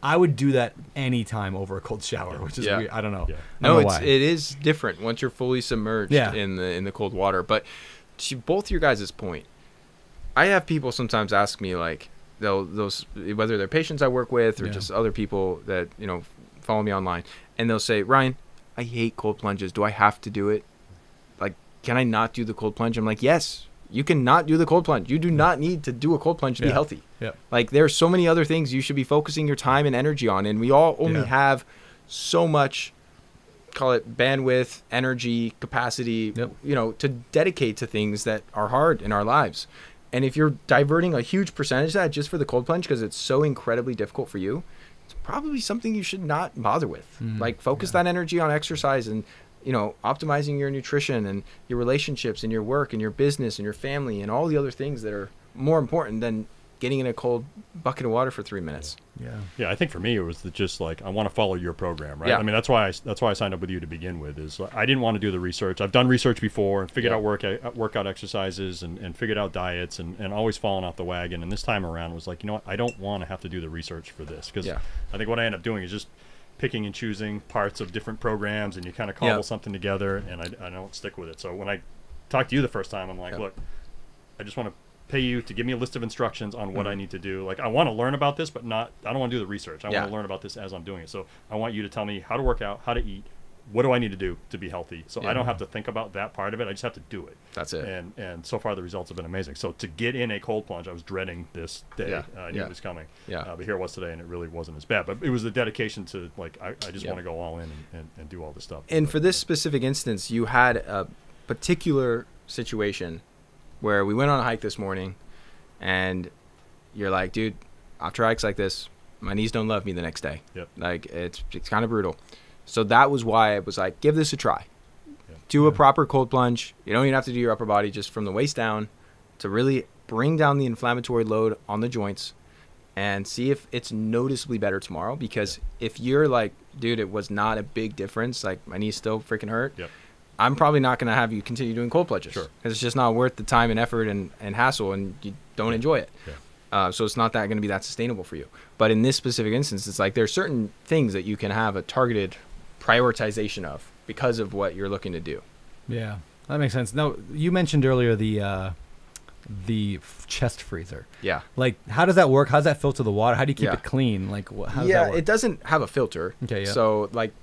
I would do that any time over a cold shower, which is weird. I don't know. Yeah. No, I don't know why. it is different once you're fully submerged in the cold water. But to both your guys' point, I have people sometimes ask me, like, those whether they're patients I work with or just other people that follow me online, and they'll say, Ryan, I hate cold plunges. Do I have to do it? Like, can I not do the cold plunge? I'm like, yes, you can not do the cold plunge. You do not need to do a cold plunge to be healthy. Yeah. Like, there are so many other things you should be focusing your time and energy on. And we all only have so much, call it bandwidth, energy, capacity, to dedicate to things that are hard in our lives. And if you're diverting a huge percentage of that just for the cold plunge because it's so incredibly difficult for you, it's probably something you should not bother with. Like, focus that energy on exercise and, optimizing your nutrition and your relationships and your work and your business and your family and all the other things that are more important than getting in a cold bucket of water for 3 minutes. Yeah, I think for me it was just like, I want to follow your program, right? Yeah. I mean, that's why I signed up with you to begin with. Is I didn't want to do the research. I've done research before and figured out workout exercises and figured out diets and always fallen off the wagon. And this time around was like, you know what? I don't want to have to do the research for this because I think what I end up doing is just picking and choosing parts of different programs, and you kind of cobble something together, and I don't stick with it. So when I talked to you the first time, I'm like, look, I just want to pay you to give me a list of instructions on what I need to do. Like, I want to learn about this, but I don't want to do the research. I want to learn about this as I'm doing it. So I want you to tell me how to work out, how to eat, what do I need to do to be healthy. So I don't have to think about that part of it. I just have to do it. That's it. And so far the results have been amazing. So to get in a cold plunge, I was dreading this day. I knew it was coming. But here it was today, and it really wasn't as bad. But it was the dedication to, like, I just want to go all in and do all this stuff. And for this specific instance, you had a particular situation where we went on a hike this morning, and you're like, dude, after hikes like this, my knees don't love me the next day. Like, it's kind of brutal. So that was why I was like, give this a try. Do a proper cold plunge. You don't even have to do your upper body, just from the waist down, to really bring down the inflammatory load on the joints and see if it's noticeably better tomorrow. Because if you're like, dude, it was not a big difference, like my knees still freaking hurt, I'm probably not going to have you continue doing cold plunges. Because it's just not worth the time and effort and hassle, and you don't enjoy it. So it's not that going to be that sustainable for you. But in this specific instance, it's like there's certain things that you can have a targeted prioritization of because of what you're looking to do. Yeah, that makes sense. Now, you mentioned earlier the chest freezer. Yeah. Like, how does that work? How does that filter the water? How do you keep it clean? Like, how does that work? It doesn't have a filter. Okay, So, like,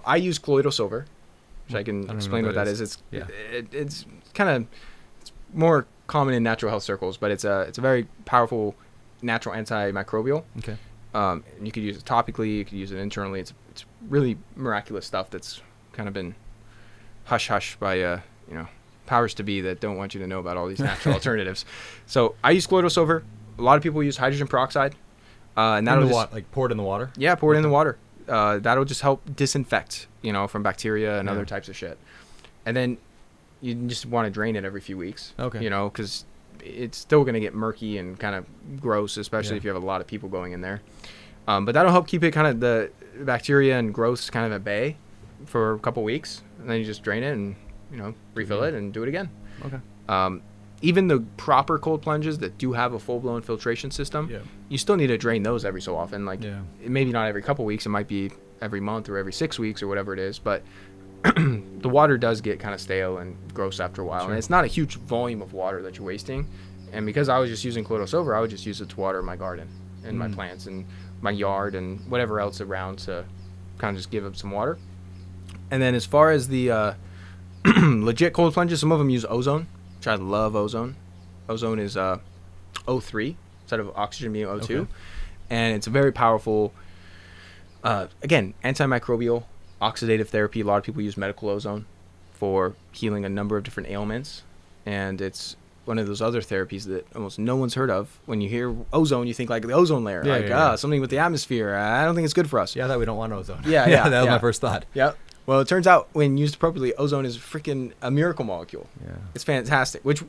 I use colloidal silver, which I can explain what that is. It's kind of more common in natural health circles, but it's a very powerful natural antimicrobial. Okay. You could use it topically. You could use it internally. It's really miraculous stuff that's kind of been hush by powers to be that don't want you to know about all these natural alternatives. So I use colloidal silver. A lot of people use hydrogen peroxide, and that'll like pour it in the water. Yeah, pour it in the water. That'll just help disinfect, from bacteria and other types of shit. And then you just want to drain it every few weeks. Okay. Because it's still going to get murky and kind of gross, especially if you have a lot of people going in there. But that'll help keep it kind of the bacteria and growths kind of at bay for a couple weeks. And then you just drain it and, refill it and do it again. Okay. Even the proper cold plunges that do have a full-blown filtration system, you still need to drain those every so often. Like, maybe not every couple weeks. It might be every month or every 6 weeks or whatever it is. But the water does get kind of stale and gross after a while. Sure. And it's not a huge volume of water that you're wasting. And because I was just using Colloidal Silver, I would just use it to water my garden and my plants and my yard and whatever else around to kind of just give up some water. And then as far as the legit cold plunges, some of them use ozone, which I love ozone. Ozone is O3 instead of oxygen being O2. Okay. And it's a very powerful, again, antimicrobial, oxidative therapy. A lot of people use medical ozone for healing a number of different ailments. And it's one of those other therapies that almost no one's heard of. When you hear ozone, you think like the ozone layer, something with the atmosphere. I don't think it's good for us. Yeah, that we don't want ozone. Yeah, that was my first thought. Yep. Well, it turns out when used appropriately, ozone is freaking a miracle molecule. Yeah. It's fantastic, which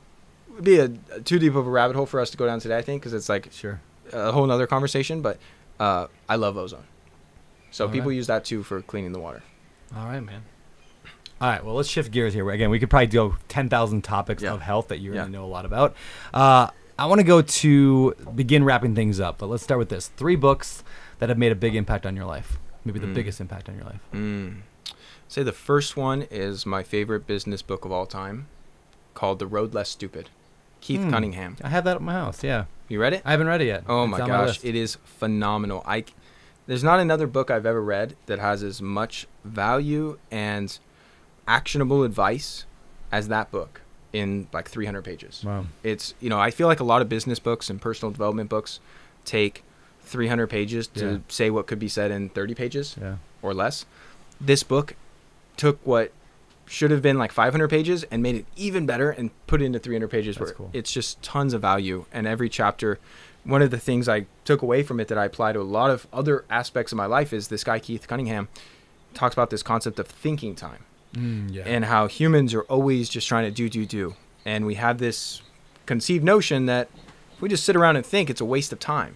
would be a too deep of a rabbit hole for us to go down today, I think, because it's like Sure. a whole nother conversation. But I love ozone. So All people right. use that too for cleaning the water. All right, man. All right, well, let's shift gears here. Again, we could probably go 10,000 topics Yeah. of health that you really Yeah. know a lot about. I want to go to begin wrapping things up, but let's start with this. 3 books that have made a big impact on your life. Maybe the biggest impact on your life. Say the first one is my favorite business book of all time, called The Road Less Stupid. Keith Cunningham. I have that at my house, yeah. You read it? I haven't read it yet. Oh It's my on gosh, list. it is phenomenal. There's not another book I've ever read that has as much value and actionable advice as that book in like 300 pages. Wow. It's, I feel like a lot of business books and personal development books take 300 pages to say what could be said in 30 pages Yeah. or less. This book took what should have been like 500 pages and made it even better and put it into 300 pages. That's where cool. It's just tons of value. And every chapter, one of the things I took away from it that I apply to a lot of other aspects of my life is this guy, Keith Cunningham, talks about this concept of thinking time. Yeah. And how humans are always just trying to do. And we have this conceived notion that if we just sit around and think, it's a waste of time.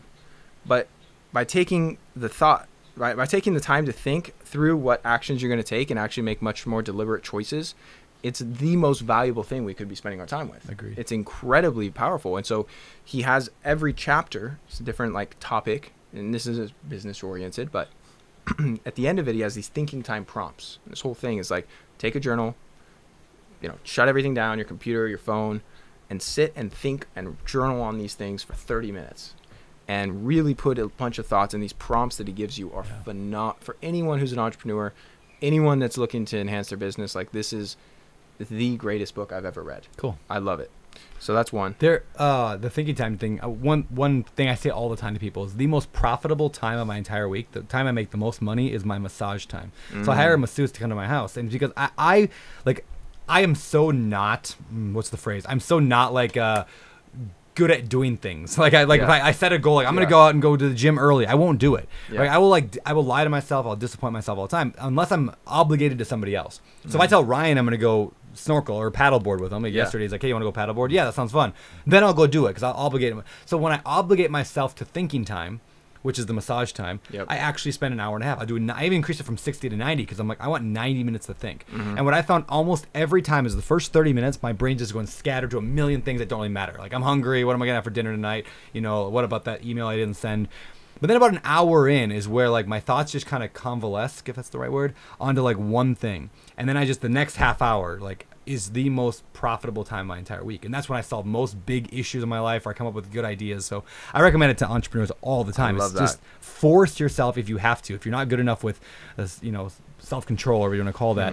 But by taking the time to think through what actions you're going to take and actually make much more deliberate choices, it's the most valuable thing we could be spending our time with. Agreed. It's incredibly powerful. And so he has every chapter, it's a different like topic, and this is business oriented, but at the end of it, he has these thinking time prompts. And this whole thing is like, take a journal, shut everything down, your computer, your phone, and sit and think and journal on these things for 30 minutes. And really put a bunch of thoughts, and these prompts that he gives you are phenomenal for anyone who's an entrepreneur, anyone that's looking to enhance their business. Like, this is the greatest book I've ever read. Cool. I love it. So that's one. The thinking time thing. One thing I say all the time to people is the most profitable time of my entire week. The time I make the most money is my massage time. So I hire a masseuse to come to my house, and because I am so not what's the phrase? I'm so not like good at doing things. Like if I set a goal, like I'm gonna go out and go to the gym early, I won't do it. Yeah. Like I will lie to myself. I'll disappoint myself all the time unless I'm obligated to somebody else. So if I tell Ryan I'm gonna go snorkel or paddleboard with him, like yesterday he's like, hey, you want to go paddleboard? Yeah, that sounds fun. Then I'll go do it because I'll obligate him. So when I obligate myself to thinking time, which is the massage time, I actually spend an hour and a half. I even increase it from 60 to 90 because I'm like, I want 90 minutes to think. And what I found almost every time is the first 30 minutes, my brain's just going scattered to a million things that don't really matter. Like, I'm hungry. What am I going to have for dinner tonight? What about that email I didn't send? But then about an hour in is where like my thoughts just kind of convalesce, if that's the right word, onto like one thing. And then the next half hour, like, is the most profitable time of my entire week. And that's when I solve most big issues in my life, or I come up with good ideas. So I recommend it to entrepreneurs all the time. I love that. Just force yourself if you have to. If you're not good enough with, self-control, or whatever you want to call that,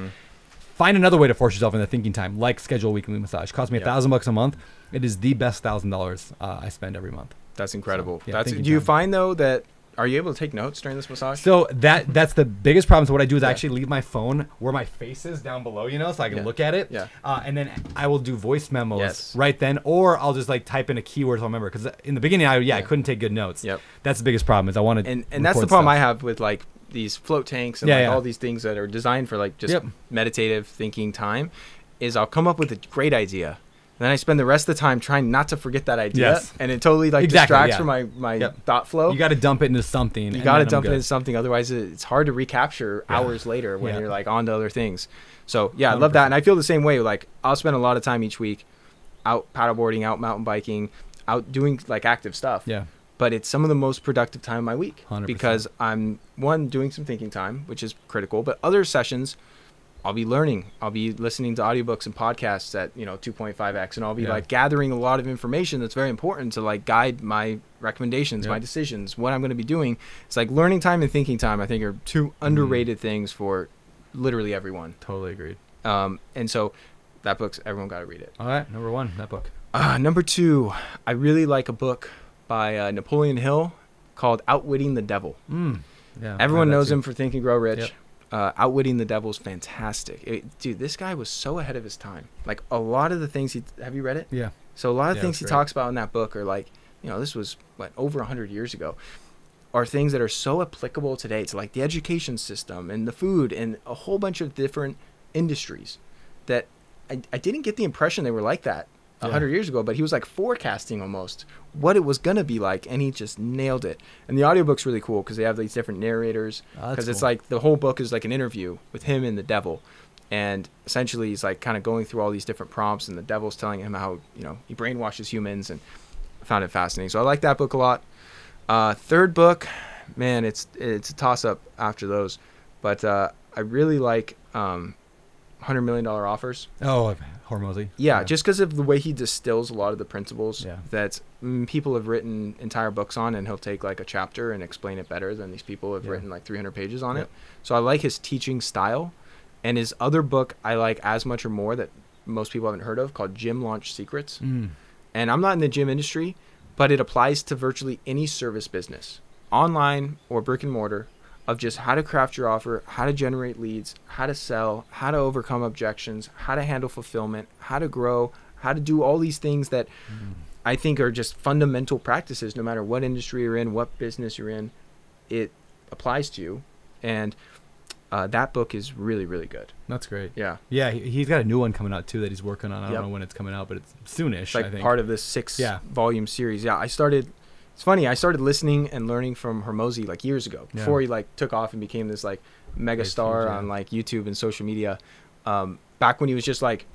find another way to force yourself into thinking time, like schedule a weekly massage. It costs me $1,000 a month. It is the best $1,000 I spend every month. That's incredible. So, Do thinking you time. find though that are you able to take notes during this massage? So that's the biggest problem. So what I do is I actually leave my phone where my face is down below, so I can look at it. Yeah. And then I will do voice memos Yes. right then, or I'll just like type in a keyword so I remember. Because in the beginning, I couldn't take good notes. Yep. That's the biggest problem is I wanted. And that's the problem I have with like these float tanks and all these things that are designed for like just meditative thinking time. Is I'll come up with a great idea. Then I spend the rest of the time trying not to forget that idea, and it totally distracts from my thought flow. You got to dump it into something. You got to dump it into something, otherwise it's hard to recapture hours later when you're like on to other things. So I love that, and I feel the same way. Like I'll spend a lot of time each week out paddleboarding, out mountain biking, out doing like active stuff. Yeah. But it's some of the most productive time of my week 100%. because I'm doing some thinking time, which is critical, but other sessions I'll be learning. I'll be listening to audiobooks and podcasts at 2.5x, and I'll be Yeah. like gathering a lot of information that's very important to like guide my recommendations, Yep. my decisions, what I'm going to be doing. It's like learning time and thinking time, I think, are two underrated things for literally everyone. Totally agreed. And so that book's, everyone got to read it. All right, number 1, that book. Number 2, I really like a book by Napoleon Hill called Outwitting the Devil. Yeah, Everyone I read that knows too. him for Think and Grow Rich. Yep. Outwitting the Devil is fantastic. Dude, this guy was so ahead of his time. Like a lot of the things have you read it? Yeah. So a lot of Yeah, things it's he great. talks about in that book are like, this was over 100 years ago, are things that are so applicable today to like the education system and the food and a whole bunch of different industries that I didn't get the impression they were like that 100 years ago, but he was like forecasting almost what it was going to be like, and he just nailed it. And the audiobook's really cool because they have these different narrators, Oh, that's because it's cool. like the whole book is like an interview with him and the devil. And essentially he's like kind of going through all these different prompts, and the devil's telling him how, he brainwashes humans, and I found it fascinating. So I like that book a lot. Third book, man, it's a toss up after those, but I really like $100 Million Offers. Oh, Hormozy. Yeah, just because of the way he distills a lot of the principles Yeah. that people have written entire books on, and he'll take like a chapter and explain it better than these people have Yeah. written like 300 pages on Yep. it. So I like his teaching style. And his other book I like as much or more, that most people haven't heard of, called Gym Launch Secrets. And I'm not in the gym industry, but it applies to virtually any service business, online or brick and mortar, of just how to craft your offer, how to generate leads, how to sell, how to overcome objections, how to handle fulfillment, how to grow, how to do all these things that I think are just fundamental practices no matter what industry you're in, what business you're in. It applies to you. And that book is really, really good. That's great. Yeah. Yeah, he's got a new one coming out too that he's working on. I don't Yep. know when it's coming out, but it's soonish. It's like I think. part of this 6 Yeah. volume series. Yeah, it's funny, I started listening and learning from Hormozy like years ago, Yeah. before he like took off and became this like mega Huge, star yeah. on like YouTube and social media. Back when he was just like,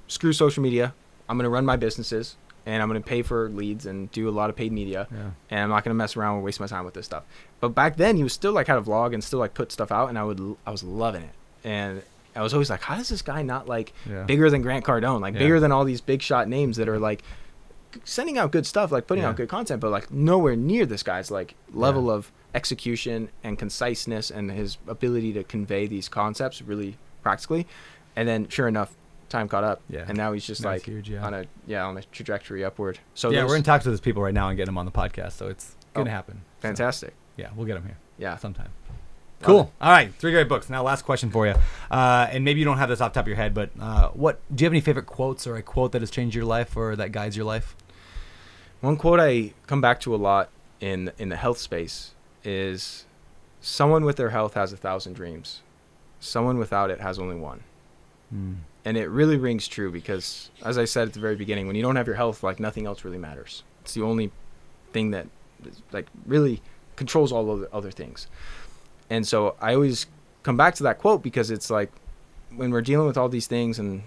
screw social media, I'm going to run my businesses, and I'm going to pay for leads and do a lot of paid media, Yeah. and I'm not going to mess around and waste my time with this stuff. But back then he was still like had a vlog and still like put stuff out, and I was loving it. And I was always like, how does this guy not like Yeah. bigger than Grant Cardone, like Yeah. bigger than all these big shot names that are like sending out good stuff, like putting Yeah. out good content, but like nowhere near this guy's like level of execution and conciseness and his ability to convey these concepts really practically. And then sure enough, time caught up. Yeah. And now he's just Now like he's huge, yeah. on a trajectory upward. So Yeah, those- we're in talks with these people right now and getting them on the podcast, so it's gonna Oh, happen. So, fantastic. yeah, we'll get them here Yeah. sometime. Love Cool. it. All right, 3 great books. Now, last question for you, and maybe you don't have this off the top of your head, but what do you have any favorite quotes or a quote that has changed your life or that guides your life? One quote I come back to a lot in the health space is, someone with their health has 1,000 dreams. Someone without it has only one. And it really rings true because, as I said at the very beginning, when you don't have your health, like nothing else really matters. It's the only thing that like really controls all of the other things. And so I always come back to that quote because it's like, when we're dealing with all these things and,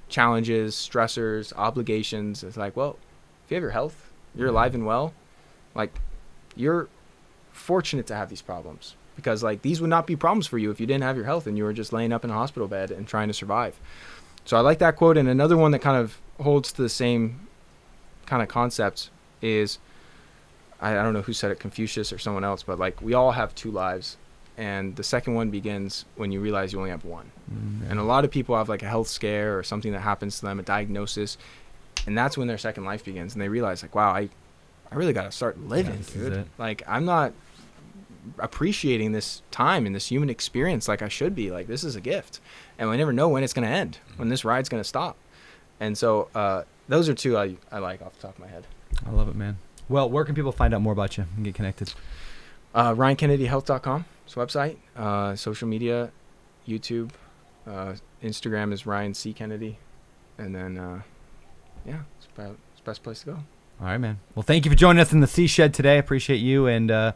challenges, stressors, obligations, it's like, well, if you have your health, you're alive and well, like you're fortunate to have these problems, because like these would not be problems for you if you didn't have your health and you were just laying up in a hospital bed and trying to survive. So I like that quote. And another one that kind of holds to the same kind of concept is, I don't know who said it, Confucius or someone else, but like we all have 2 lives, and the second one begins when you realize you only have one. And a lot of people have like a health scare or something that happens to them, a diagnosis, and that's when their second life begins, and they realize like, wow, I really got to start living, this is dude. it. Like I'm not appreciating this time and this human experience like I should be. Like this is a gift, and we never know when it's going to end, when this ride's going to stop. And so those are 2 I like off the top of my head. I love it, man. Well, where can people find out more about you and get connected? RyanKennedyHealth.com is the website. Social media, YouTube, Instagram is Ryan C. Kennedy. And then, it's the best place to go. All right, man. Well, thank you for joining us in the Sea Shed today. I appreciate you, and I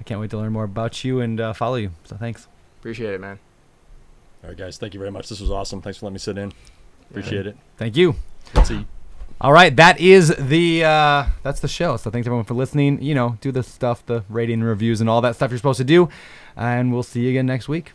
can't wait to learn more about you and follow you. So thanks. Appreciate it, man. All right, guys. Thank you very much. This was awesome. Thanks for letting me sit in. Appreciate it. Thank you. Let's see. All right, that is that's the show. So thanks everyone for listening. Do the stuff, the rating, reviews, and all that stuff you're supposed to do, and we'll see you again next week.